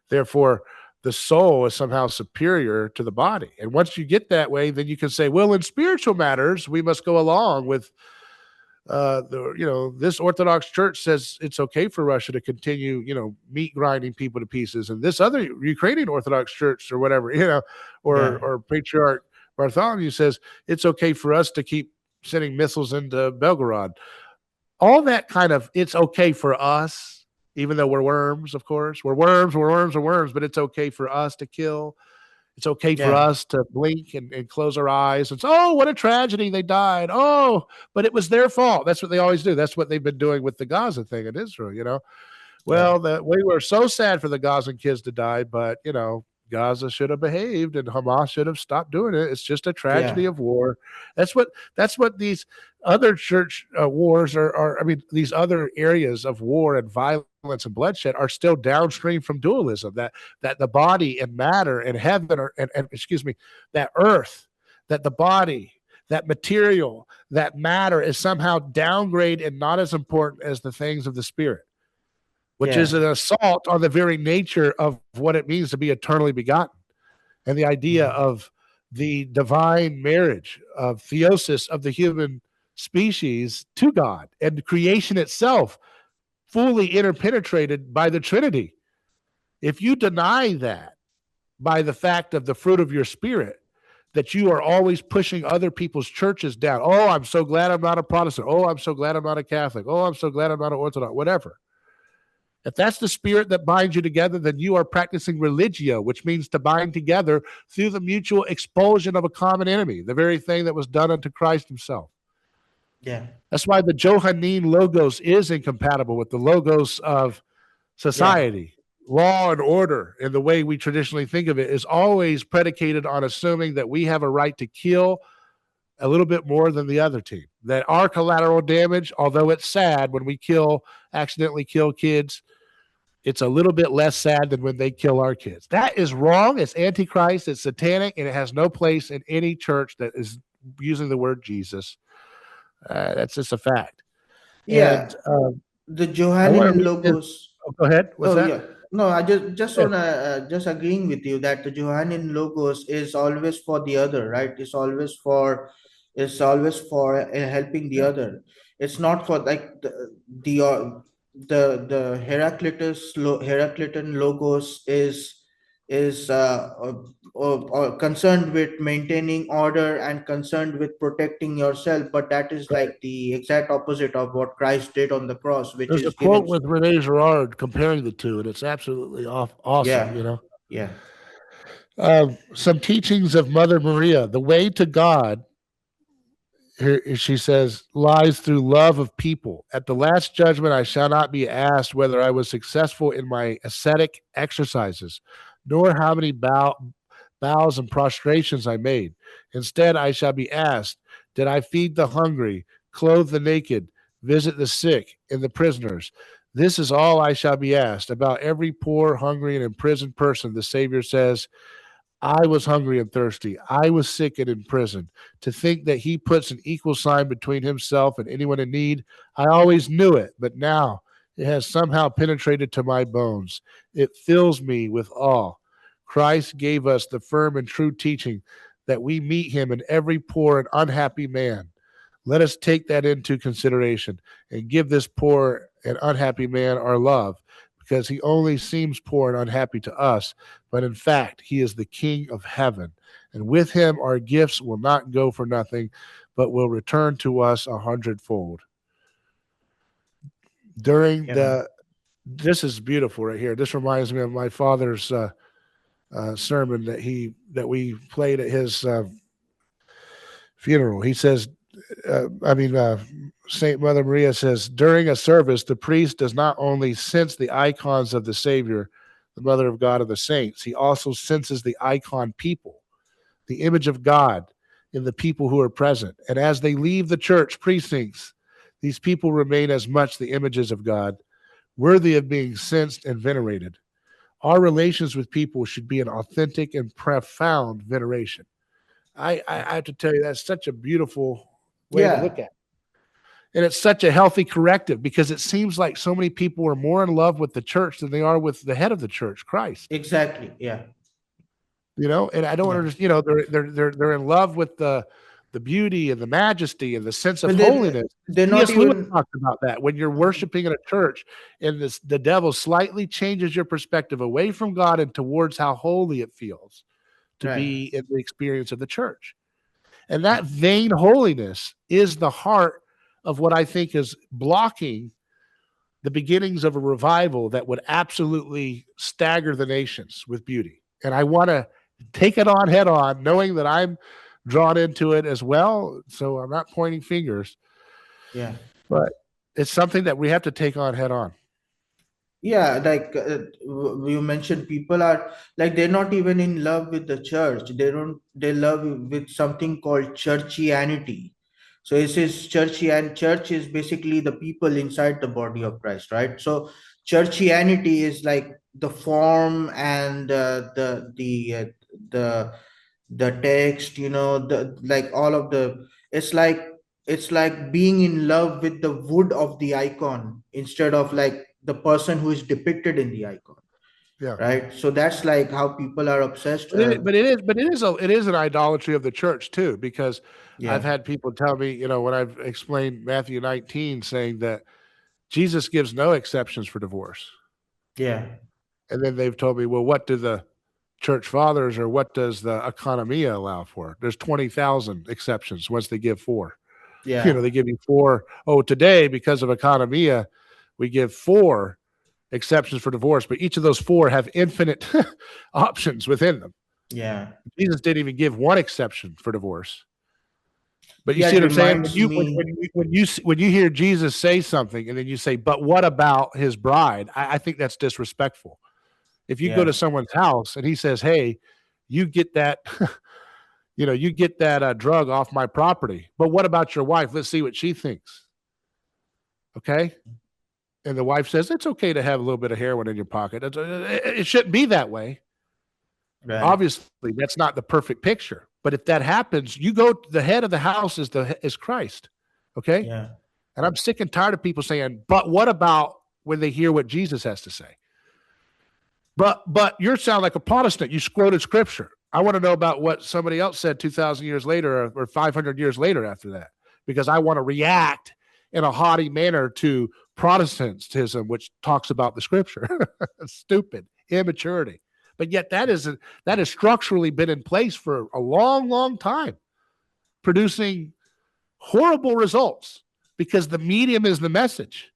S1: therefore, the soul is somehow superior to the body. And once you get that way, then you can say, well, in spiritual matters, we must go along with this Orthodox Church says it's okay for Russia to continue, meat grinding people to pieces, and this other Ukrainian Orthodox Church or whatever,
S2: yeah,
S1: or Patriarch Bartholomew says it's okay for us to keep sending missiles into Belgorod. All that kind of, it's okay for us, even though we're worms, of course, we're worms, but it's okay for us to kill. It's okay for
S2: yeah,
S1: us to blink and close our eyes and say, oh, what a tragedy. They died. Oh, but it was their fault. That's what they always do. That's what they've been doing with the Gaza thing in Israel.
S2: yeah,
S1: Well, we were so sad for the Gazan kids to die, but, Gaza should have behaved and Hamas should have stopped doing it. It's just a tragedy
S2: yeah,
S1: of war. That's what these other church wars are. I mean, these other areas of war and violence and bloodshed are still downstream from dualism. That the body and matter and heaven and excuse me, that earth, that the body, that material, that matter is somehow downgrade and not as important as the things of the spirit, which is
S2: yeah,
S1: an assault on the very nature of what it means to be eternally begotten, and the idea
S2: mm,
S1: of the divine marriage of theosis of the human species to God and creation itself fully interpenetrated by the Trinity. If you deny that by the fact of the fruit of your spirit, that you are always pushing other people's churches down. Oh, I'm so glad I'm not a Protestant. Oh, I'm so glad I'm not a Catholic. Oh, I'm so glad I'm not an Orthodox, whatever. If that's the spirit that binds you together, then you are practicing religio, which means to bind together through the mutual expulsion of a common enemy, the very thing that was done unto Christ himself.
S2: yeah,
S1: That's why the Johannine logos is incompatible with the logos of
S2: yeah,
S1: society. Law and order, in the way we traditionally think of it, is always predicated on assuming that we have a right to kill a little bit more than the other team. That our collateral damage, although it's sad when we accidentally kill kids, it's a little bit less sad than when they kill our kids. That is wrong. It's antichrist. It's satanic, and it has no place in any church that is using the word Jesus. That's just a fact.
S2: yeah.
S1: And
S2: The
S1: I want to
S2: Johannine
S1: read this.
S2: logos.
S1: Oh, go ahead. What's
S2: Oh, yeah.
S1: that?
S2: No, I just on just agreeing with you that the Johannine logos is always for the other, right? It's always for helping the
S1: Yeah.
S2: other. It's not for like the Heraclitan logos is concerned with maintaining order and concerned with protecting yourself, but that is
S1: Right.
S2: like the exact opposite of what Christ did on the cross, which
S1: There's a
S2: is
S1: quote
S2: giving.
S1: with Rene Girard comparing the two, and it's absolutely awesome,
S2: Yeah, yeah.
S1: Some teachings of Mother Maria. The way to God, here she says, lies through love of people. At the last judgment, I shall not be asked whether I was successful in my ascetic exercises, nor how many bows and prostrations I made. Instead, I shall be asked, did I feed the hungry, clothe the naked, visit the sick and the prisoners? This is all I shall be asked. About every poor, hungry, and imprisoned person, the Savior says, I was hungry and thirsty. I was sick and in prison. To think that he puts an equal sign between himself and anyone in need, I always knew it, but now it has somehow penetrated to my bones. It fills me with awe. Christ gave us the firm and true teaching that we meet him in every poor and unhappy man. Let us take that into consideration and give this poor and unhappy man our love, because he only seems poor and unhappy to us, but in fact, he is the King of heaven. And with him, our gifts will not go for nothing, but will return to us a hundredfold. During
S2: Yeah, man.
S1: this is beautiful right here. This reminds me of my father's sermon that we played at his funeral. He says, Saint Mother Maria says, during a service, the priest does not only sense the icons of the Savior, the Mother of God of the saints, he also senses the icon people, the image of God in the people who are present. And as they leave the church precincts, these people remain as much the images of God, worthy of being sensed and venerated. Our relations with people should be an authentic and profound veneration. I have to tell you, that's such a beautiful way to look
S2: Yeah,
S1: at it. And it's such a healthy corrective, because it seems like so many people are more in love with the church than they are with the head of the church, Christ.
S2: exactly. Yeah,
S1: And I don't
S2: yeah.
S1: understand. They're in love with the beauty and the majesty and the sense of
S2: But
S1: holiness.
S2: they're not
S1: C.S. Lewis
S2: even.
S1: talked about that. When you're worshiping in a church, and the devil slightly changes your perspective away from God and towards how holy it feels to
S2: Right.
S1: be in the experience of the church. And that vain holiness is the heart of what I think is blocking the beginnings of a revival that would absolutely stagger the nations with beauty. And I want to take it on head on, knowing that I'm drawn into it as well. So I'm not pointing fingers,
S2: Yeah.
S1: but it's something that we have to take on head on.
S2: Yeah, like you mentioned, people are like they're not even in love with the church. They love with something called churchianity. So it says churchy, and church is basically the people inside the body of Christ, right? So churchianity is like the form and the the text, the like all of the. It's like being in love with the wood of the icon instead of like the person who is depicted in the icon,
S1: Yeah.
S2: right? So that's like how people are obsessed.
S1: But it is an idolatry of the church too, because I've
S2: Yeah,
S1: had people tell me, when I've explained Matthew 19, saying that Jesus gives no exceptions for divorce.
S2: yeah,
S1: And then they've told me, well, what do the church fathers, or what does the economia allow for? There's 20,000 exceptions once they give four.
S2: yeah,
S1: They give you four. Oh, today, because of economia, we give four exceptions for divorce, but each of those four have infinite options within them.
S2: yeah,
S1: Jesus didn't even give one exception for divorce. But you
S2: yeah.
S1: see
S2: It
S1: what I'm saying? When
S2: reminds
S1: you
S2: me.
S1: when you hear Jesus say something and then you say, "But what about his bride?" I think that's disrespectful. If you go to
S2: Yeah,
S1: someone's house and he says, "Hey, you get that, you get that drug off my property," but what about your wife? Let's see what she thinks. Okay, and the wife says, "It's okay to have a little bit of heroin in your pocket. It shouldn't be that way."
S2: right.
S1: Obviously, that's not the perfect picture. But if that happens, you go. The head of the house is Christ. Okay,
S2: Yeah,
S1: and I'm sick and tired of people saying, "But what about," when they hear what Jesus has to say? But you sound like a Protestant. You quoted scripture. I want to know about what somebody else said 2,000 years later or 500 years later after that, because I want to react in a haughty manner to Protestantism, which talks about the scripture. Stupid immaturity. But yet that has structurally been in place for a long, long time, producing horrible results because the medium is the message.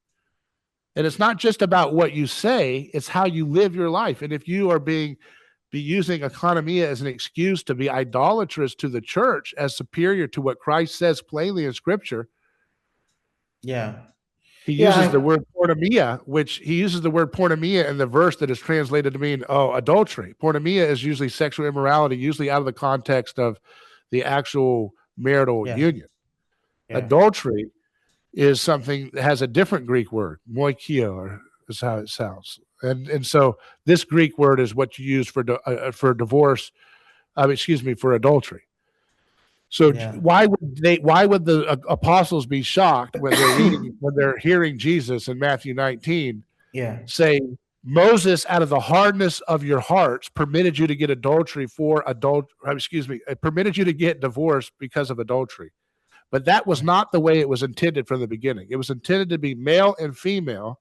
S1: And it's not just about what you say, it's how you live your life. And if you are be using economia as an excuse to be idolatrous to the church as superior to what Christ says plainly in scripture.
S2: Yeah.
S1: He uses the word porneia, which he uses the word porneia in the verse that is translated to mean, adultery. Porneia is usually sexual immorality, usually out of the context of the actual marital union. Yeah. Adultery is something that has a different Greek word, moikio, is how it sounds. And so this Greek word is what you use for divorce, for adultery. So why would the apostles be shocked when they're hearing Jesus in Matthew 19 say, Moses, out of the hardness of your hearts, permitted you to get permitted you to get divorced because of adultery. But that was not the way it was intended from the beginning. It was intended to be male and female,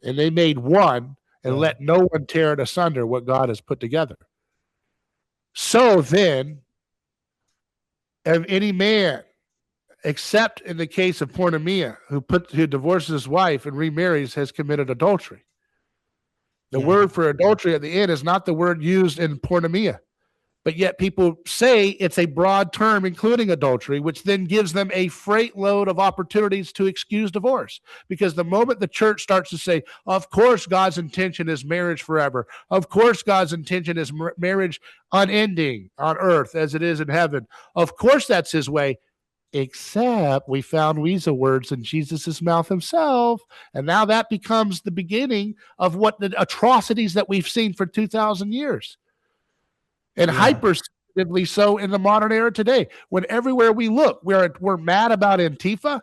S1: and they made one and let no one tear it asunder what God has put together. So then, of any man, except in the case of porneia, who divorces his wife and remarries, has committed adultery. The word for adultery at the end is not the word used in porneia. But yet people say it's a broad term, including adultery, which then gives them a freight load of opportunities to excuse divorce. Because the moment the church starts to say, of course, God's intention is marriage forever. Of course, God's intention is marriage unending on earth as it is in heaven. Of course, that's his way. Except we found weasel words in Jesus's mouth himself. And now that becomes the beginning of what the atrocities that we've seen for 2,000 years. And hypersensitively so in the modern era today, when everywhere we look, we're mad about Antifa.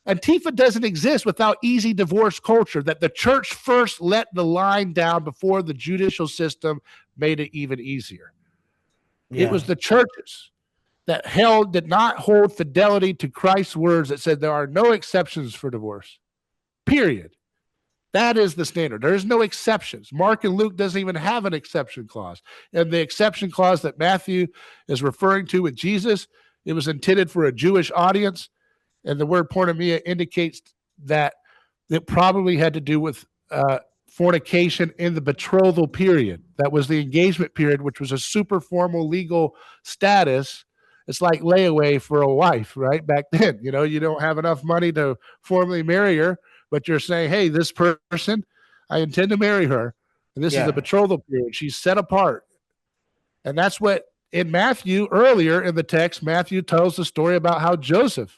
S1: Antifa doesn't exist without easy divorce culture that the church first let the line down before the judicial system made it even easier. It was the churches that did not hold fidelity to Christ's words that said there are no exceptions for divorce, period. That is the standard. There's no exceptions. Mark and Luke doesn't even have an exception clause. And the exception clause that Matthew is referring to with Jesus, it was intended for a Jewish audience. And the word porneia indicates that it probably had to do with fornication in the betrothal period. That was the engagement period, which was a super formal legal status. It's like layaway for a wife, right? Back then, you don't have enough money to formally marry her. But you're saying, hey, this person, I intend to marry her. And this is the betrothal period. She's set apart. And that's what in Matthew, earlier in the text, Matthew tells the story about how Joseph,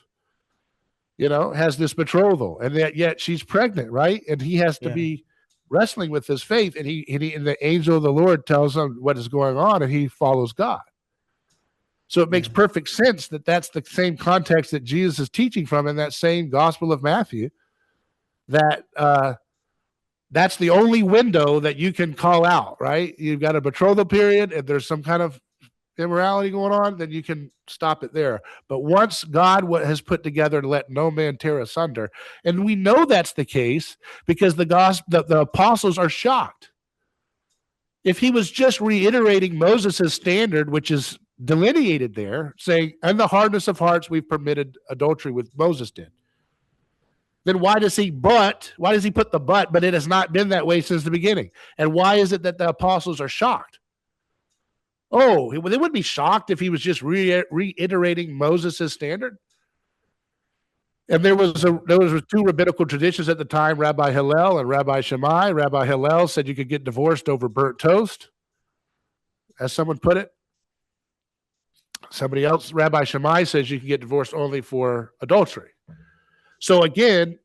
S1: has this betrothal. And yet she's pregnant, right? And he has to be wrestling with his faith. And and the angel of the Lord tells him what is going on, and he follows God. So it makes perfect sense that that's the same context that Jesus is teaching from in that same Gospel of Matthew. That that's the only window that you can call out, right? You've got a betrothal period. If there's some kind of immorality going on, then you can stop it there. But once God has put together to let no man tear asunder, and we know that's the case because the apostles are shocked. If he was just reiterating Moses' standard, which is delineated there, saying, "In the hardness of hearts, we've permitted adultery," with Moses did. Then why does he put the but? But it has not been that way since the beginning. And why is it that the apostles are shocked? Oh, they wouldn't be shocked if he was just reiterating Moses' standard. And there was two rabbinical traditions at the time, Rabbi Hillel and Rabbi Shammai. Rabbi Hillel said you could get divorced over burnt toast, as someone put it. Somebody else, Rabbi Shammai, says you can get divorced only for adultery. So again,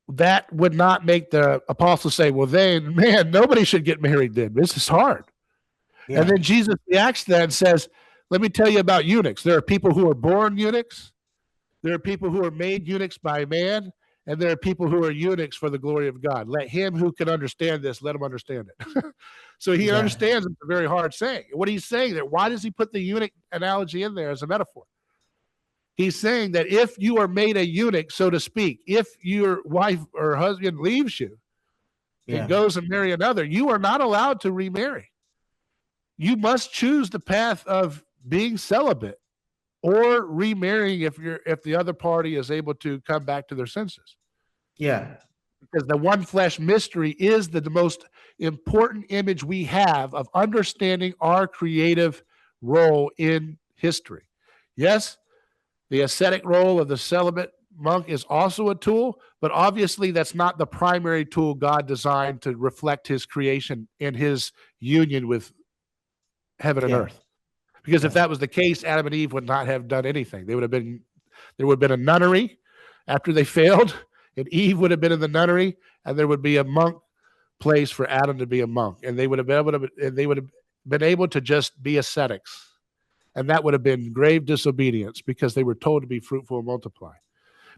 S1: that would not make the apostles say, well, then, man, nobody should get married then. This is hard. Yeah. And then Jesus reacts to that and says, let me tell you about eunuchs. There are people who are born eunuchs. There are people who are made eunuchs by man. and there are people who are eunuchs for the glory of God. Let him who can understand this, let him understand it. So he
S2: Yeah.
S1: understands it's a very hard saying. What he's saying there, why does he put the eunuch analogy in there as a metaphor? He's saying that if you are made a eunuch, so to speak, if your wife or husband leaves you and goes and marry another, you are not allowed to remarry. You must choose the path of being celibate or remarrying if the other party is able to come back to their senses.
S2: Yeah.
S1: Because the one flesh mystery is the most important image we have of understanding our creative role in history. Yes, the ascetic role of the celibate monk is also a tool, but obviously that's not the primary tool God designed to reflect his creation and his union with heaven and earth. Because if that was the case, Adam and Eve would not have done anything. There would have been a nunnery after they failed, and Eve would have been in the nunnery, and there would be a monk place for Adam to be a monk, and they would have been able to just be ascetics, and that would have been grave disobedience because they were told to be fruitful and multiply.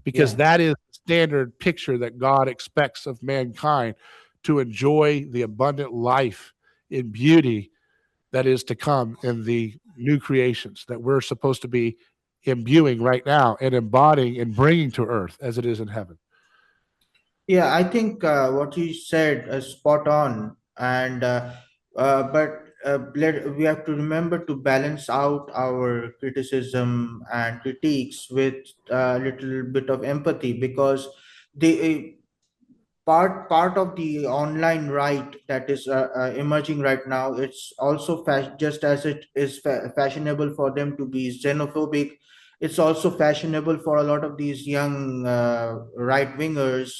S1: Because that is the standard picture that God expects of mankind, to enjoy the abundant life in beauty that is to come in the new creations that we're supposed to be imbuing right now and embodying and bringing to earth as it is in heaven.
S2: Yeah, I think what you said is spot on, and we have to remember to balance out our criticism and critiques with a little bit of empathy, because the part of the online right that is emerging right now, it's also just as it is fashionable for them to be xenophobic, it's also fashionable for a lot of these young right wingers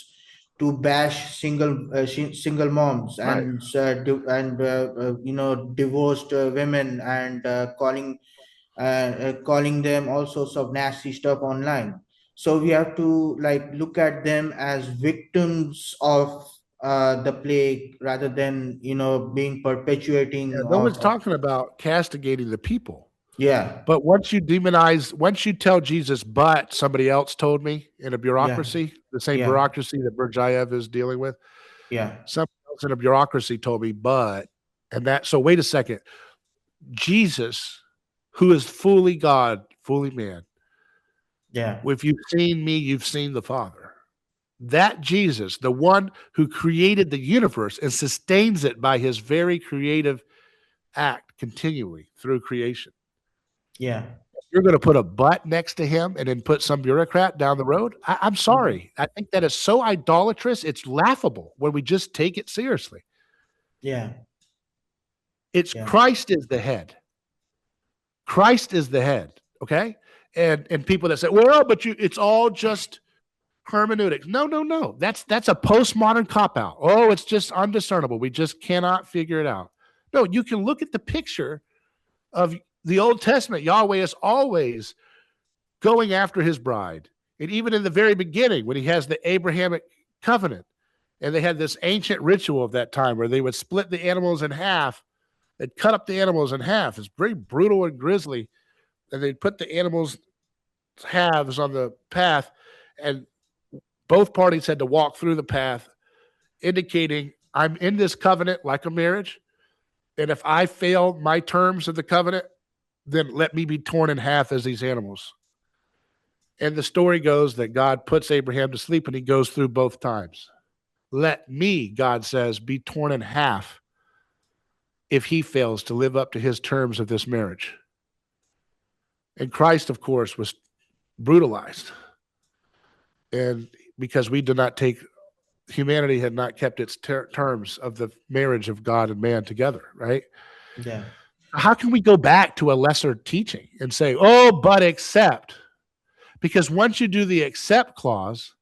S2: to bash single moms and divorced women, and calling them all sorts of nasty stuff online. So we have to like look at them as victims of the plague, rather than being perpetuating
S1: No one's
S2: of
S1: talking about castigating the people.
S2: yeah.
S1: But once you tell Jesus, but somebody else told me in a bureaucracy, the same
S2: Yeah.
S1: bureaucracy that Berdyaev is dealing with,
S2: Yeah.
S1: somebody else in a bureaucracy told me, so wait a second. Jesus, who is fully God, fully man.
S2: Yeah.
S1: If you've seen me, you've seen the Father. That Jesus, the one who created the universe and sustains it by his very creative act continually through creation.
S2: Yeah.
S1: You're going to put a but next to him and then put some bureaucrat down the road. I'm sorry. I think that is so idolatrous. It's laughable when we just take it seriously.
S2: Yeah.
S1: It's Christ is the head. Christ is the head. Okay. And people that say, well, but it's all just hermeneutics. No. That's a postmodern cop-out. Oh, it's just undiscernible. We just cannot figure it out. No, you can look at the picture of the Old Testament. Yahweh is always going after his bride. And even in the very beginning, when he has the Abrahamic covenant, and they had this ancient ritual of that time where they would split the animals in half. They'd cut up the animals in half. It's very brutal and grisly. And they'd put the animals' halves on the path, and both parties had to walk through the path, indicating I'm in this covenant like a marriage. And if I fail my terms of the covenant, then let me be torn in half as these animals. And the story goes that God puts Abraham to sleep and he goes through both times. Let me, God says, be torn in half if he fails to live up to his terms of this marriage. And Christ, of course, was brutalized. And because humanity had not kept its terms of the marriage of God and man together, right?
S2: Yeah.
S1: How can we go back to a lesser teaching and say, oh, but accept? Because once you do the accept clause,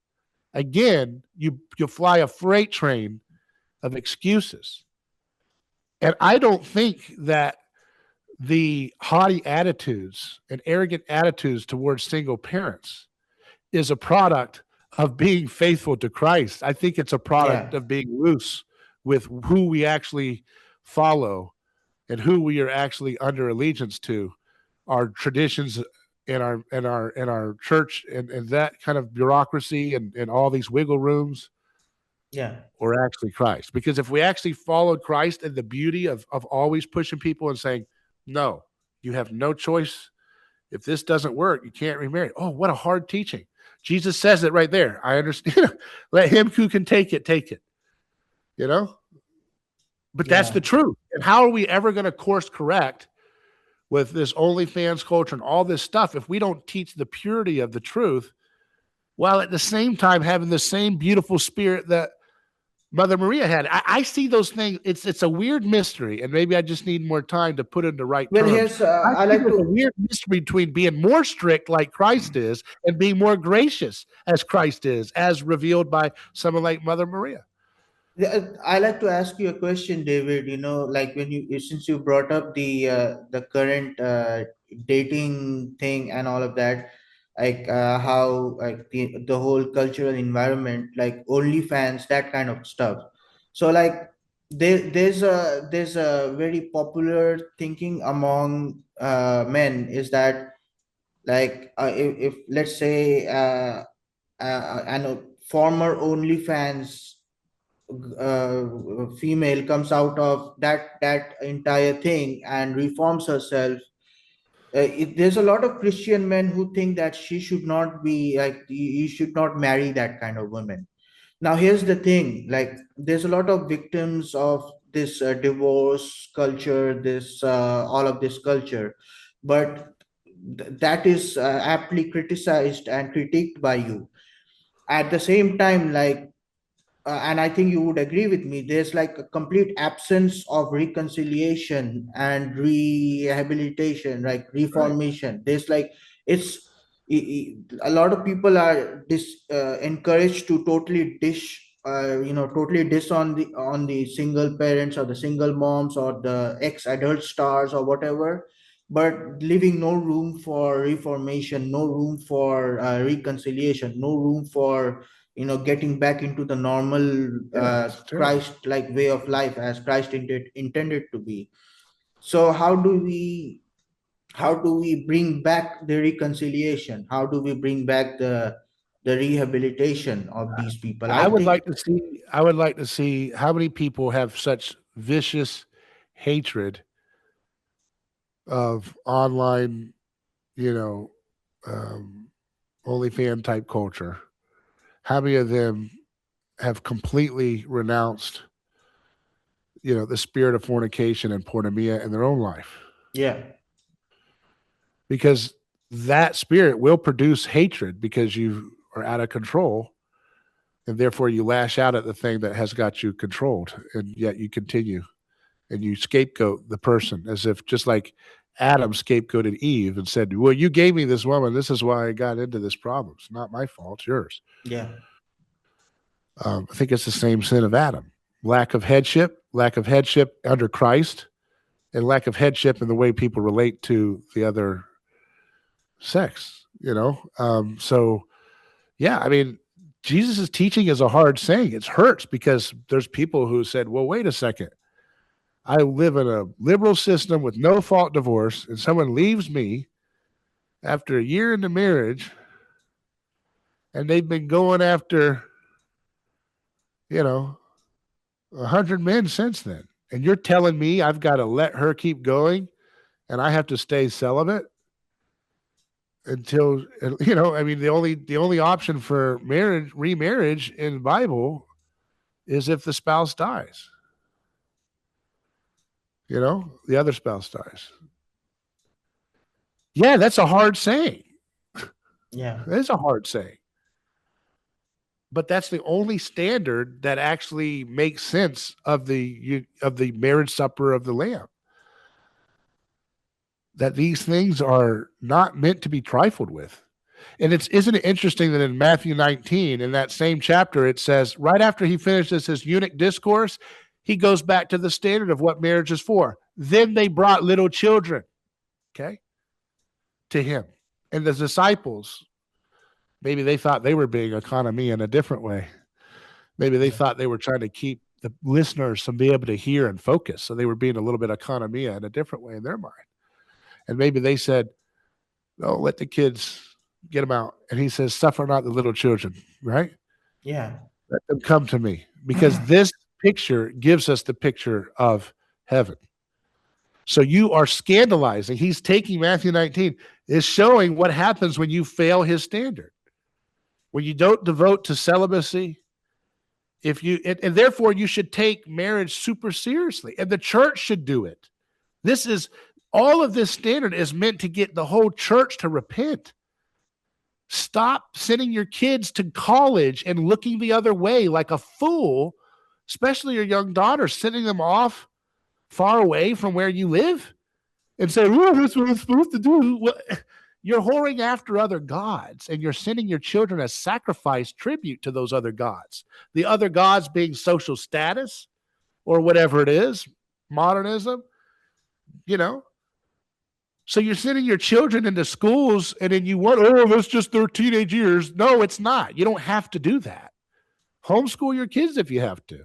S1: again, you fly a freight train of excuses. And I don't think that the haughty attitudes and arrogant attitudes towards single parents is a product of being faithful to Christ. I think it's a product of being loose with who we actually follow and who we are actually under allegiance to, our traditions in our church and that kind of bureaucracy and all these wiggle rooms,
S2: Yeah.
S1: or actually Christ? Because if we actually followed Christ and the beauty of always pushing people and saying, no, you have no choice. If this doesn't work, you can't remarry. Oh, what a hard teaching. Jesus says it right there. I understand. Let him who can take it, take it. You know? But that's
S2: Yeah.
S1: the truth. And how are we ever going to course correct with this OnlyFans culture and all this stuff if we don't teach the purity of the truth while at the same time having the same beautiful spirit that Mother Maria had? I see those things. It's a weird mystery, and maybe I just need more time to put it in the right
S2: Well,
S1: terms.
S2: here's
S1: I
S2: I
S1: see
S2: like
S1: there's a
S2: to
S1: weird mystery between being more strict like Christ is and being more gracious as Christ is, as revealed by someone like Mother Maria.
S2: Yeah, I like to ask you a question, David. Like when since you brought up the current dating thing and all of that, like how like the whole cultural environment, like OnlyFans, that kind of stuff. So like there's a very popular thinking among men is that like if let's say and a former OnlyFans female comes out of that entire thing and reforms herself. There's a lot of Christian men who think that she should not be like you should not marry that kind of woman. Now here's the thing: like there's a lot of victims of this divorce culture, this all of this culture, but that is aptly criticized and critiqued by you. At the same time, like and I think you would agree with me, there's like a complete absence of reconciliation and rehabilitation, like
S1: Right.
S2: reformation. There's like it's a lot of people are encouraged to totally totally diss on the single parents or the single moms or the ex adult stars or whatever, but leaving no room for reformation, no room for reconciliation, no room for getting back into the normal
S1: Yeah, it's terrible.
S2: Christ like way of life as Christ intended to be. So how do we bring back the reconciliation? How do we bring back the rehabilitation of these people? I
S1: I would
S2: think.
S1: like to see I would like to see how many people have such vicious hatred of online, you know, um, OnlyFan type culture. How many of them have completely renounced, the spirit of fornication and pornea in their own life?
S2: Yeah.
S1: Because that spirit will produce hatred because you are out of control, and therefore you lash out at the thing that has got you controlled, and yet you continue and you scapegoat the person as if just like Adam scapegoated Eve and said, well, you gave me this woman. This is why I got into this problem. It's not my fault. It's yours.
S2: Yeah.
S1: I think it's the same sin of Adam. Lack of headship under Christ, and lack of headship in the way people relate to the other sex. So, yeah, I mean, Jesus' teaching is a hard saying. It hurts because there's people who said, well, wait a second. I live in a liberal system with no fault divorce, and someone leaves me after a year into marriage, and they've been going after, you know, 100 men since then. And you're telling me I've got to let her keep going and I have to stay celibate until, I mean, the only option for remarriage in the Bible is if the spouse dies. The other spouse dies. Yeah, that's a hard saying.
S2: Yeah.
S1: It's a hard saying. But that's the only standard that actually makes sense of the marriage supper of the Lamb. That these things are not meant to be trifled with. And isn't it interesting that in Matthew 19, in that same chapter, it says right after he finishes his eunuch discourse, he goes back to the standard of what marriage is for. Then they brought little children, okay, to him. And the disciples, maybe they thought they were being economy in a different way. Maybe they
S2: Yeah.
S1: thought they were trying to keep the listeners from being able to hear and focus. So they were being a little bit economia in a different way in their mind. And maybe they said, No, let the kids get them out. And he says, suffer not the little children, right?
S2: Yeah.
S1: Let them come to me. Because this picture gives us the picture of heaven. So you are scandalizing. He's taking Matthew 19, is showing what happens when you fail his standard. When you don't devote to celibacy, if you and therefore you should take marriage super seriously. And the church should do it. This is all of this standard is meant to get the whole church to repent. Stop sending your kids to college and looking the other way like a fool, especially your young daughters, sending them off far away from where you live and say, oh, that's what I'm supposed to do. Well, you're whoring after other gods and you're sending your children as sacrifice tribute to those other gods. The other gods being social status or whatever it is, modernism, you know. So you're sending your children into schools and then you want, oh, that's just their teenage years. No, it's not. You don't have to do that. Homeschool your kids if you have to.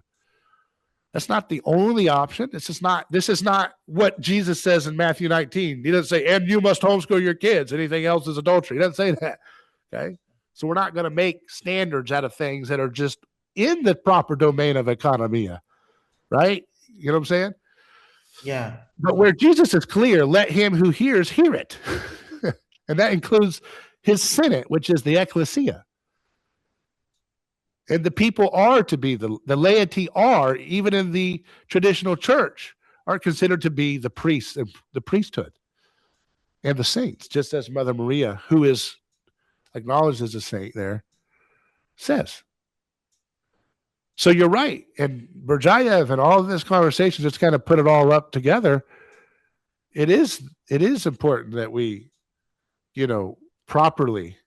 S1: That's not the only option. This is not what Jesus says in Matthew 19. He doesn't say, and you must homeschool your kids. Anything else is adultery. He doesn't say that. Okay. So we're not going to make standards out of things that are just in the proper domain of economia. Right? You know what I'm saying?
S2: Yeah.
S1: But where Jesus is clear, let him who hears hear it. And that includes his Senate, which is the ecclesia. And the people are to be, the laity are, even in the traditional church, are considered to be the priests and the priesthood and the saints, just as Mother Maria, who is acknowledged as a saint there, says. So you're right. And Berdyaev and all of this conversation just kind of put it all up together. It is important that we, properly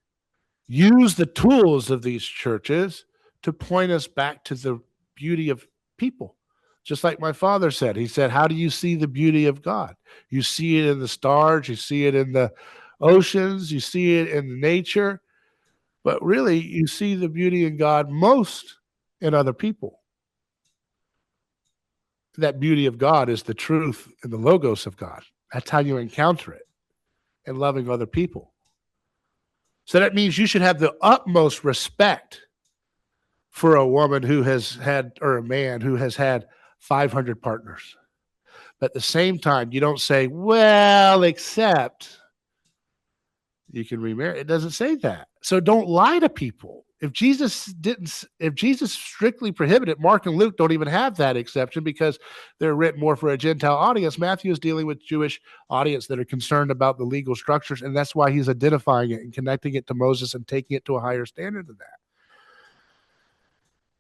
S1: use the tools of these churches to point us back to the beauty of people. Just like my father said, he said, how do you see the beauty of God? You see it in the stars, you see it in the oceans, you see it in nature, but really you see the beauty in God most in other people. That beauty of God is the truth and the logos of God. That's how you encounter it in loving other people. So that means you should have the utmost respect for a woman who has had, or a man who has had 500 partners. But at the same time, you don't say, well, except you can remarry. It doesn't say that. So don't lie to people. If Jesus strictly prohibited, Mark and Luke don't even have that exception because they're written more for a Gentile audience. Matthew is dealing with Jewish audience that are concerned about the legal structures, and that's why he's identifying it and connecting it to Moses and taking it to a higher standard than that.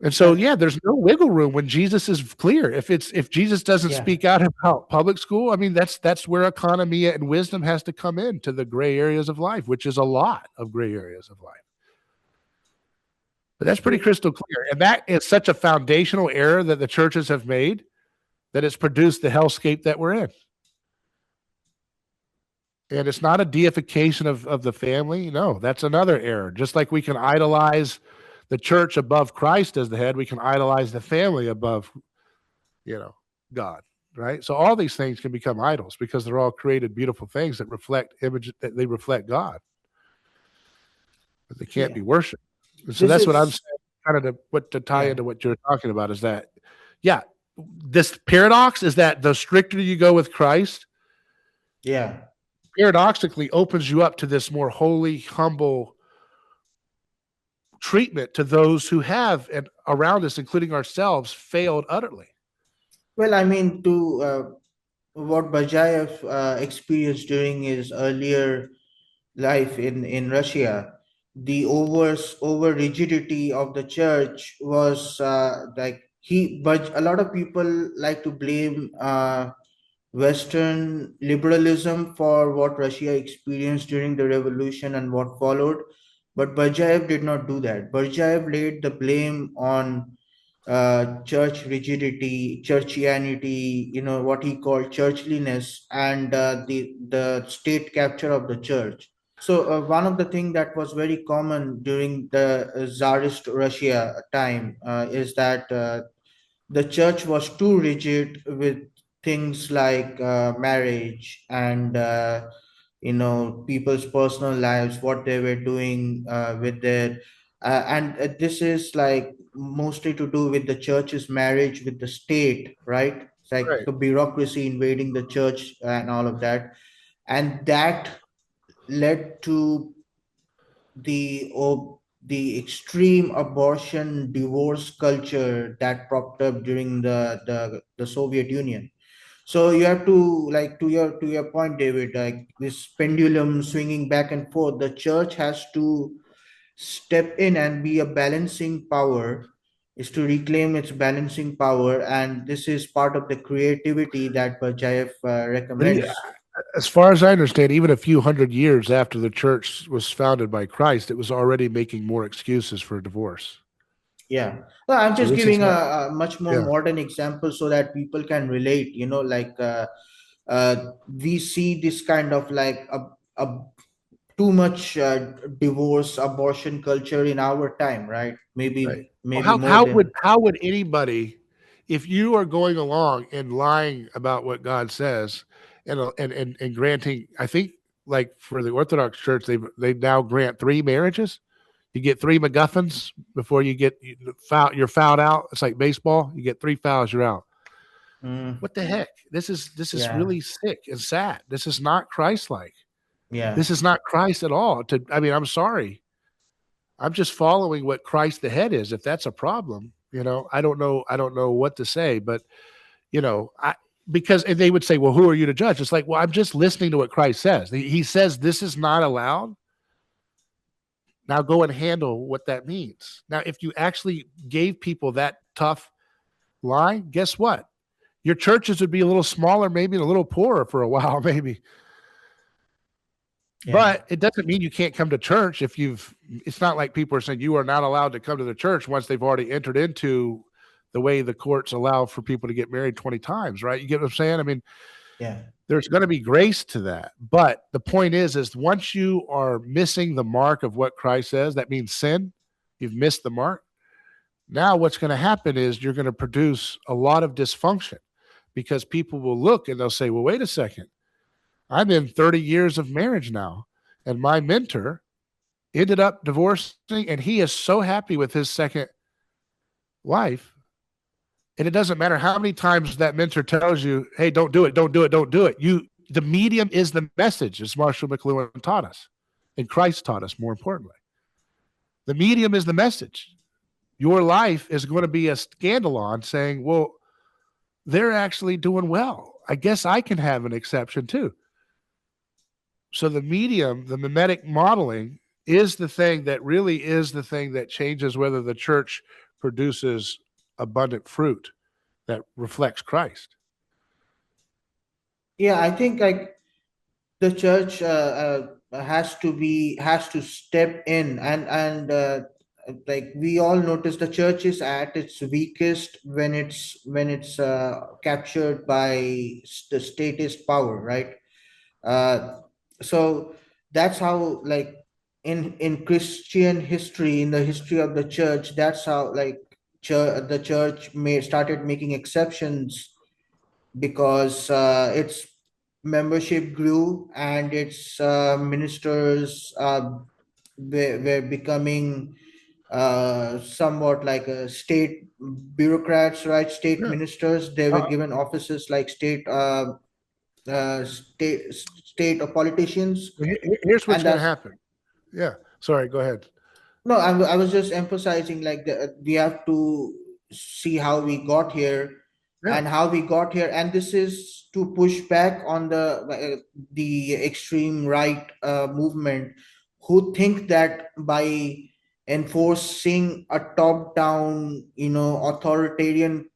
S1: And so, there's no wiggle room when Jesus is clear. If Jesus doesn't speak out about public school, I mean, that's where economy and wisdom has to come into the gray areas of life, which is a lot of gray areas of life. But that's pretty crystal clear. And that is such a foundational error that the churches have made that it's produced the hellscape that we're in. And it's not a deification of the family. No, that's another error. Just like we can idolize the church above Christ as the head, we can idolize the family above, God, right? So all these things can become idols because they're all created beautiful things that they reflect God, but they can't be worshipped. And so that's what I'm saying, kind of to tie into what you're talking about is that, this paradox is that the stricter you go with Christ, paradoxically opens you up to this more holy, humble treatment to those who have and around us, including ourselves, failed utterly.
S2: Well, I mean, to what Berdyaev experienced during his earlier life in Russia, the over rigidity of the church was but a lot of people like to blame Western liberalism for what Russia experienced during the revolution and what followed. But Berdyaev did not do that. Berdyaev laid the blame on church rigidity, churchianity, what he called churchliness, and the state capture of the church. So one of the things that was very common during the Tsarist Russia time is that the church was too rigid with things like marriage and people's personal lives, what they were doing with their and this is like mostly to do with the church's marriage with the state, right? It's like
S1: Right.
S2: the bureaucracy invading the church and all of that, and that led to the extreme abortion divorce culture that propped up during the Soviet Union. So you have to, like, to your point, David, like this pendulum swinging back and forth, the church has to step in and be a balancing power, is to reclaim its balancing power, and this is part of the creativity that Berdyaev
S1: But
S2: recommends.
S1: as far as I understand, even a few hundred years after the church was founded by Christ, it was already making more excuses for divorce.
S2: Yeah. Well, I'm
S1: So
S2: just
S1: this is
S2: giving
S1: not,
S2: a much more
S1: yeah,
S2: modern example so that people can relate, like we see this kind of like a too much divorce abortion culture in our time, right?
S1: right. Well,
S2: Maybe
S1: how
S2: more
S1: how would
S2: than.
S1: how would anybody, if you are going along and lying about what God says, and granting, I think like for the Orthodox Church, they now grant three marriages. You get three MacGuffins before you're fouled out. It's like baseball. You get three fouls, you're out.
S2: Mm,
S1: What the heck? This is
S2: yeah,
S1: really sick and sad. This is not Christ-like.
S2: yeah,
S1: This is not Christ at all. I mean, I'm sorry. I'm just following what Christ the head is. If that's a problem, I don't know. I don't know what to say, but I because and they would say, well, who are you to judge? It's like, well, I'm just listening to what Christ says. He says this is not allowed. Now go and handle what that means. Now, if you actually gave people that tough line, guess what? Your churches would be a little smaller, maybe, and a little poorer for a while, maybe.
S2: yeah,
S1: But it doesn't mean you can't come to church if you've. It's not like people are saying you are not allowed to come to the church once they've already entered into the way the courts allow for people to get married 20 times, right? You get what I'm saying? I mean,
S2: yeah,
S1: there's going to be grace to that. But the point is once you are missing the mark of what Christ says, that means sin. You've missed the mark. Now, what's going to happen is you're going to produce a lot of dysfunction because people will look and they'll say, well, wait a second. I'm in 30 years of marriage now, and my mentor ended up divorcing, and he is so happy with his second wife. And it doesn't matter how many times that mentor tells you, hey, don't do it, don't do it, don't do it. The medium is the message, as Marshall McLuhan taught us, and Christ taught us more importantly. The medium is the message. Your life is going to be a scandalon saying, well, they're actually doing well. I guess I can have an exception too. So the medium, the mimetic modeling, is the thing that really is the thing that changes whether the church produces abundant fruit that reflects Christ.
S2: yeah. I think like the church has to step in, and like we all notice the church is at its weakest when it's captured by the statist power, right? uh, so that's how, like, in Christian history, in the history of the church, that's how, like, the church started making exceptions because its membership grew and its ministers were becoming somewhat like a state bureaucrats, right? State
S1: Yeah.
S2: ministers, they were
S1: Uh,
S2: given offices like state of politicians.
S1: Here's what's
S2: And
S1: going to
S2: that's
S1: happen. Yeah. Sorry. Go ahead.
S2: no, I was just emphasizing like we have to see how we got here,
S1: Yeah.
S2: and this is to push back on the extreme right movement, who think that by enforcing a top down, authoritarian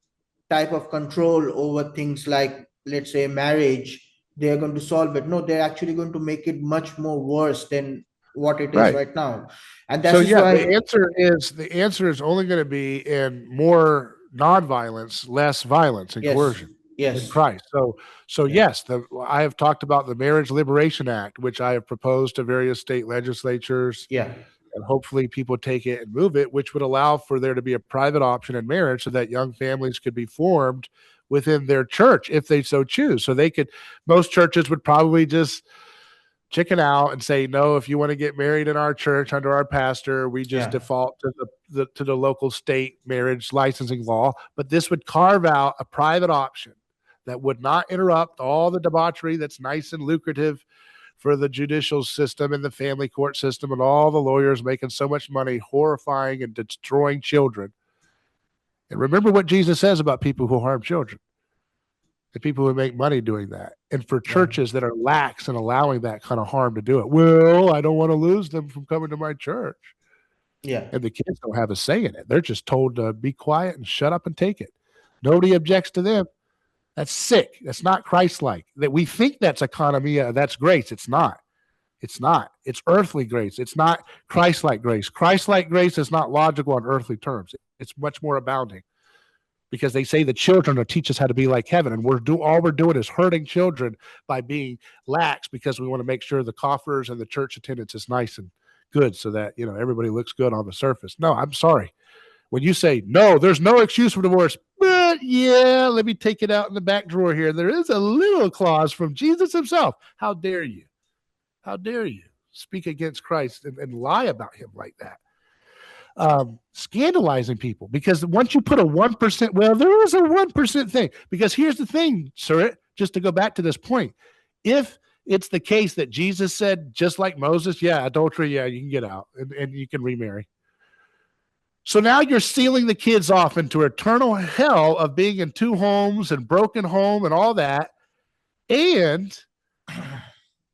S2: type of control over things like, let's say, marriage, they are going to solve it. No, they're actually going to make it much more worse than what it is
S1: Right.
S2: right now. And
S1: So
S2: that is
S1: yeah,
S2: why.
S1: the answer is only going to be in more nonviolence, less violence and
S2: Yes,
S1: coercion in
S2: yes,
S1: Christ. So
S2: yeah,
S1: yes, I have talked about the Marriage Liberation Act, which I have proposed to various state legislatures,
S2: yeah,
S1: and hopefully people take it and move it, which would allow for there to be a private option in marriage so that young families could be formed within their church if they so choose. So they could, most churches would probably just chicken out and say, no, if you want to get married in our church under our pastor, we just default to the local state marriage licensing law. But this would carve out a private option that would not interrupt all the debauchery that's nice and lucrative for the judicial system and the family court system and all the lawyers making so much money, horrifying and destroying children. And remember what Jesus says about people who harm children, the people who make money doing that. And for churches that are lax in allowing that kind of harm to do it, well, I don't want to lose them from coming to my church.
S2: Yeah.
S1: And the kids don't have a say in it. They're just told to be quiet and shut up and take it. Nobody objects to them. That's sick. That's not Christ-like. That we think that's economy, that's grace. It's not. It's not. It's earthly grace. It's not Christ-like grace. Christ-like grace is not logical on earthly terms. It's much more abounding, because they say the children will teach us how to be like heaven, and all we're doing is hurting children by being lax, because we want to make sure the coffers and the church attendance is nice and good, so that everybody looks good on the surface. No, I'm sorry. When you say no, there's no excuse for divorce, but let me take it out in the back drawer here. There is a little clause from Jesus himself. How dare you? How dare you speak against Christ and lie about him like that? Scandalizing people, because once you put a 1%, well, there is a 1% thing, because here's the thing, sir, just to go back to this point. If it's the case that Jesus said, just like Moses, adultery, you can get out and you can remarry. So now you're sealing the kids off into eternal hell of being in two homes and broken home and all that. And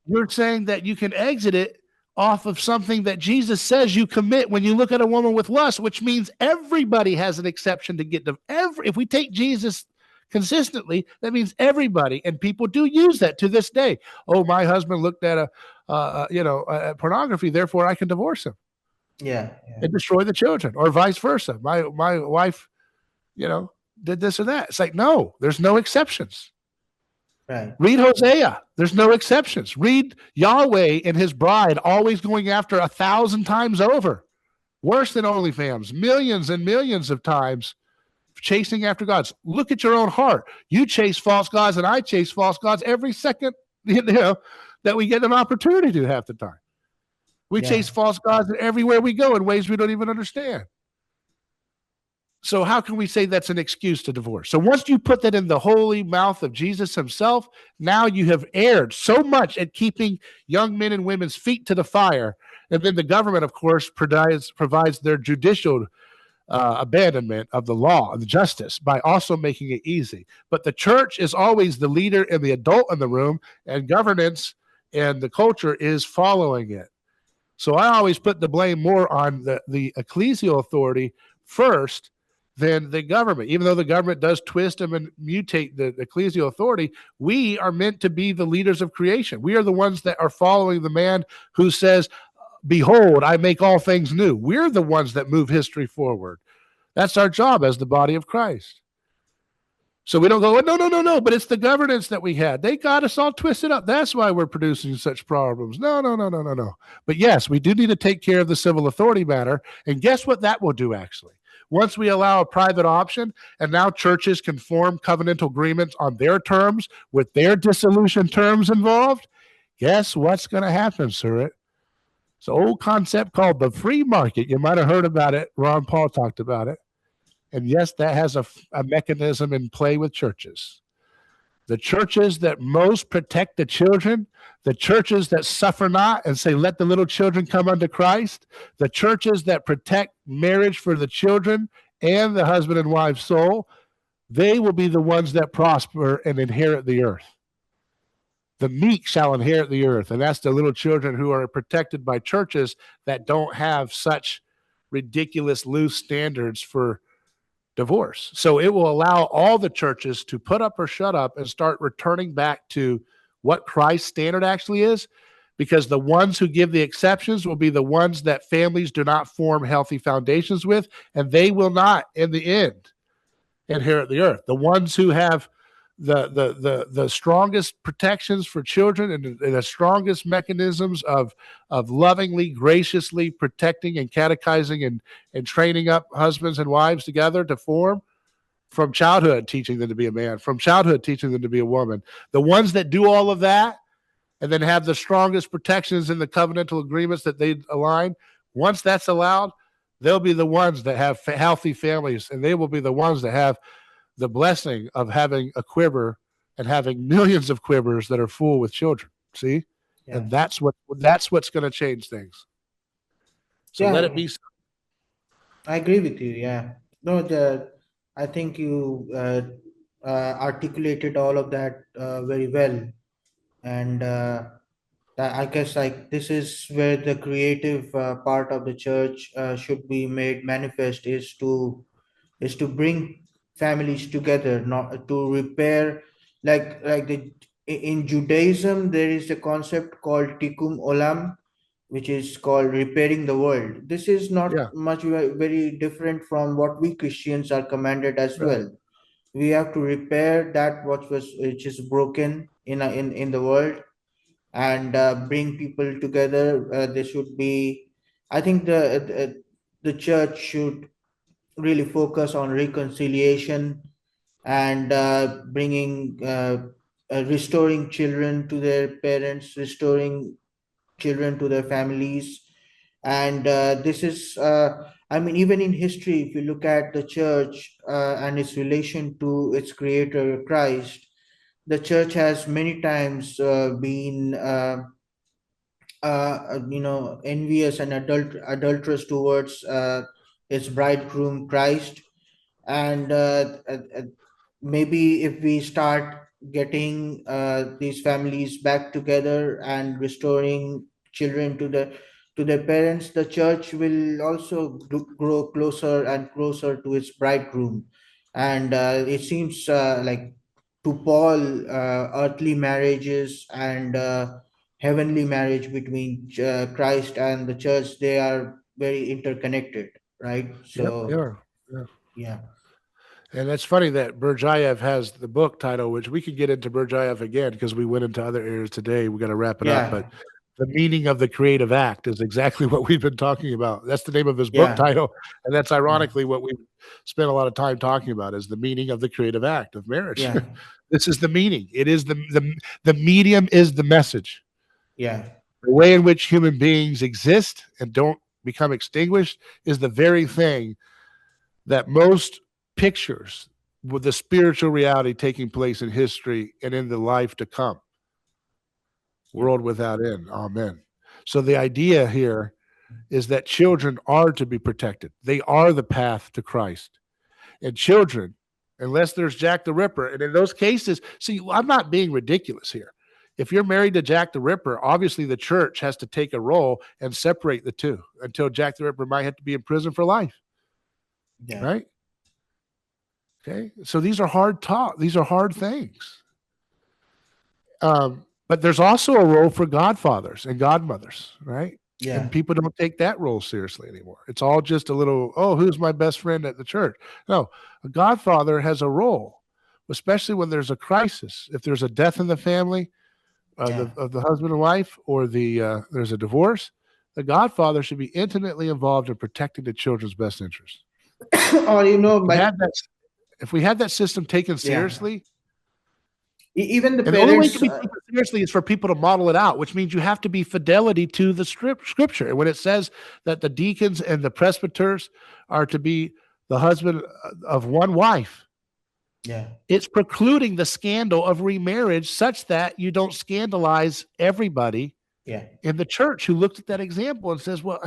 S1: you're saying that you can exit it off of something that Jesus says you commit when you look at a woman with lust, which means everybody has an exception to get to if we take Jesus consistently, that means everybody, and people do use that to this day. Oh, my husband looked at pornography, therefore I can divorce him.
S2: Yeah.
S1: And destroy the children, or vice versa. My wife, did this or that. It's like, no, there's no exceptions.
S2: Right.
S1: Read Hosea. There's no exceptions. Read Yahweh and his bride always going after 1,000 times over. Worse than OnlyFans. Millions and millions of times chasing after gods. Look at your own heart. You chase false gods and I chase false gods every second that we get an opportunity to half the time. We chase false gods everywhere we go in ways we don't even understand. So how can we say that's an excuse to divorce? So once you put that in the holy mouth of Jesus himself, now you have erred so much at keeping young men and women's feet to the fire. And then the government, of course, provides their judicial abandonment of the law and the justice by also making it easy. But the church is always the leader and the adult in the room, and governance and the culture is following it. So I always put the blame more on the ecclesial authority first than the government. Even though the government does twist them and mutate the ecclesial authority, we are meant to be the leaders of creation. We are the ones that are following the man who says, behold, I make all things new. We're the ones that move history forward. That's our job as the body of Christ. So we don't go, no, but it's the governance that we had. They got us all twisted up. That's why we're producing such problems. No. But yes, we do need to take care of the civil authority matter. And guess what that will do, actually? Once we allow a private option, and now churches can form covenantal agreements on their terms with their dissolution terms involved, guess what's going to happen, sir? It's an old concept called the free market. You might have heard about it. Ron Paul talked about it. And yes, that has a mechanism in play with churches. The churches that most protect the children, the churches that suffer not and say, let the little children come unto Christ, the churches that protect marriage for the children and the husband and wife's soul, they will be the ones that prosper and inherit the earth. The meek shall inherit the earth. And that's the little children who are protected by churches that don't have such ridiculous loose standards for divorce. So it will allow all the churches to put up or shut up and start returning back to what Christ's standard actually is, because the ones who give the exceptions will be the ones that families do not form healthy foundations with, and they will not, in the end, inherit the earth. The ones who have the strongest protections for children and the strongest mechanisms of lovingly, graciously protecting and catechizing and training up husbands and wives together to form, from childhood teaching them to be a man, from childhood teaching them to be a woman. The ones that do all of that and then have the strongest protections in the covenantal agreements that they align. Once that's allowed, they'll be the ones that have healthy families, and they will be the ones that have the blessing of having a quiver and having millions of quivers that are full with children. See?
S2: Yeah.
S1: And that's what's going to change things. So let it
S2: Yeah,
S1: be.
S2: I agree with you. Yeah. No, I think you articulated all of that very well. And I guess like this is where the creative part of the church should be made manifest, is to bring families together, not to repair, like in Judaism there is a concept called tikkun olam, which is called repairing the world. This is not
S1: Yeah.
S2: much very different from what we Christians are commanded as
S1: Right.
S2: well. We have to repair that which is broken in the world, and bring people together. There should be, I think the church should really focus on reconciliation, and bringing restoring children to their parents, restoring children to their families. And this is I mean, even in history, if you look at the church and its relation to its creator Christ, the church has many times been envious and adulterous towards its bridegroom Christ. And maybe if we start getting these families back together and restoring children to their parents, the church will also grow closer and closer to its bridegroom. And it seems like to Paul, earthly marriages and heavenly marriage between Christ and the church, they are very interconnected, right?
S1: Yep. They
S2: So
S1: are. Yeah.
S2: yeah.
S1: And it's funny that Berdyaev has the book title, which we could get into Berdyaev again because we went into other areas today. We got to wrap it up. But
S2: Yeah,
S1: the meaning of the creative act is exactly what we've been talking about. That's the name of his book
S2: yeah,
S1: title. And that's
S2: yeah,
S1: ironically what we spent a lot of time talking about is the meaning of the creative act of marriage.
S2: yeah,
S1: This is the meaning. It is the medium is the message.
S2: yeah,
S1: The way in which human beings exist and don't become extinguished is the very thing that most pictures with the spiritual reality taking place in history and in the life to come.
S2: yeah,
S1: World without end. Amen. So the idea here is that children are to be protected. They are the path to Christ. And children, unless there's Jack the Ripper, and in those cases, see, I'm not being ridiculous here. If you're married to Jack the Ripper, obviously the church has to take a role and separate the two until Jack the Ripper might have to be in prison for life.
S2: yeah,
S1: Right? Okay. So these are hard talk. These are hard things. But there's also a role for godfathers and godmothers, right?
S2: yeah,
S1: And people don't take that role seriously anymore. It's all just a little, oh, who's my best friend at the church? No, a godfather has a role, especially when there's a crisis. If there's a death in the family
S2: yeah.
S1: of the husband and wife, or there's a divorce, the godfather should be intimately involved in protecting the children's best interests.
S2: Or
S1: If we
S2: like,
S1: had that, if we had that system taken
S2: yeah,
S1: seriously,
S2: even the
S1: and the only way it
S2: parents.
S1: can be taken seriously is for people to model it out, which means you have to be fidelity to the scripture. And when it says that the deacons and the presbyters are to be the husband of one wife,
S2: Yeah,
S1: it's precluding the scandal of remarriage such that you don't scandalize everybody
S2: yeah,
S1: in the church who looked at that example and says, well,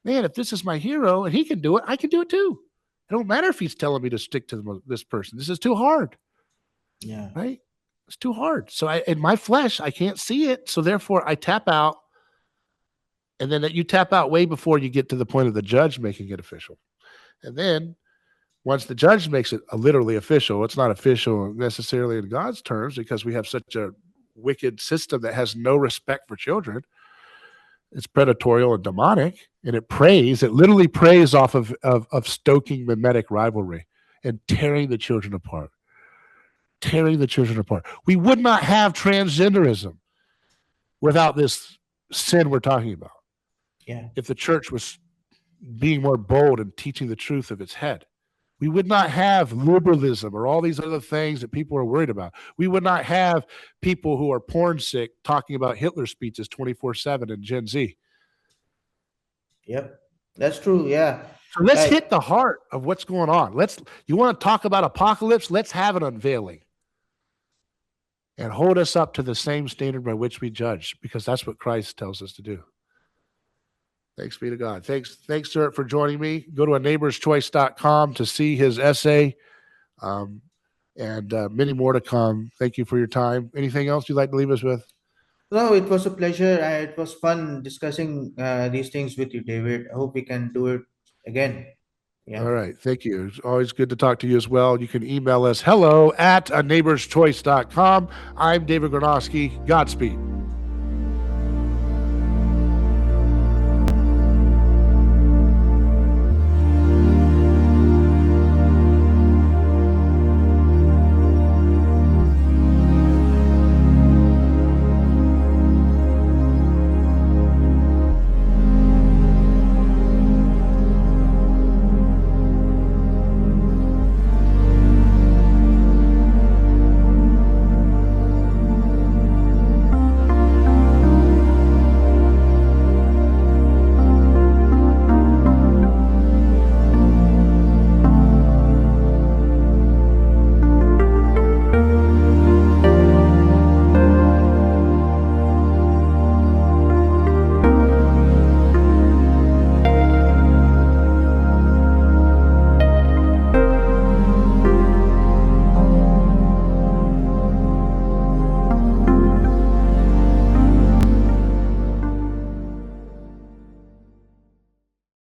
S1: man, if this is my hero and he can do it, I can do it too. It don't matter if he's telling me to stick to this person. This is too hard,
S2: yeah,
S1: right? It's too hard. So in my flesh, I can't see it. So therefore I tap out. And then you tap out way before you get to the point of the judge making it official. And then once the judge makes it literally official, it's not official necessarily in God's terms because we have such a wicked system that has no respect for children. It's predatory and demonic, and it literally preys off of stoking mimetic rivalry and tearing the children apart. We would not have transgenderism without this sin we're talking about.
S2: yeah,
S1: If the church was being more bold and teaching the truth of its head. We would not have liberalism or all these other things that people are worried about. We would not have people who are porn sick talking about Hitler speeches 24/7 in Gen Z.
S2: Yep, that's true. Yeah.
S1: So let's
S2: Like,
S1: hit the heart of what's going on. You want to talk about apocalypse? Let's have an unveiling and hold us up to the same standard by which we judge, because that's what Christ tells us to do. Thanks be to God. Thanks, Surit, for joining me. Go to aneighborschoice.com to see his essay, and many more to come. Thank you for your time. Anything else you'd like to leave us with?
S2: no, it was a pleasure. It was fun discussing these things with you, David. I hope we can do it again. Yeah.
S1: All right. Thank you. It's always good to talk to you as well. You can email us hello@aneighborschoice.com. I'm David Gornoski. Godspeed.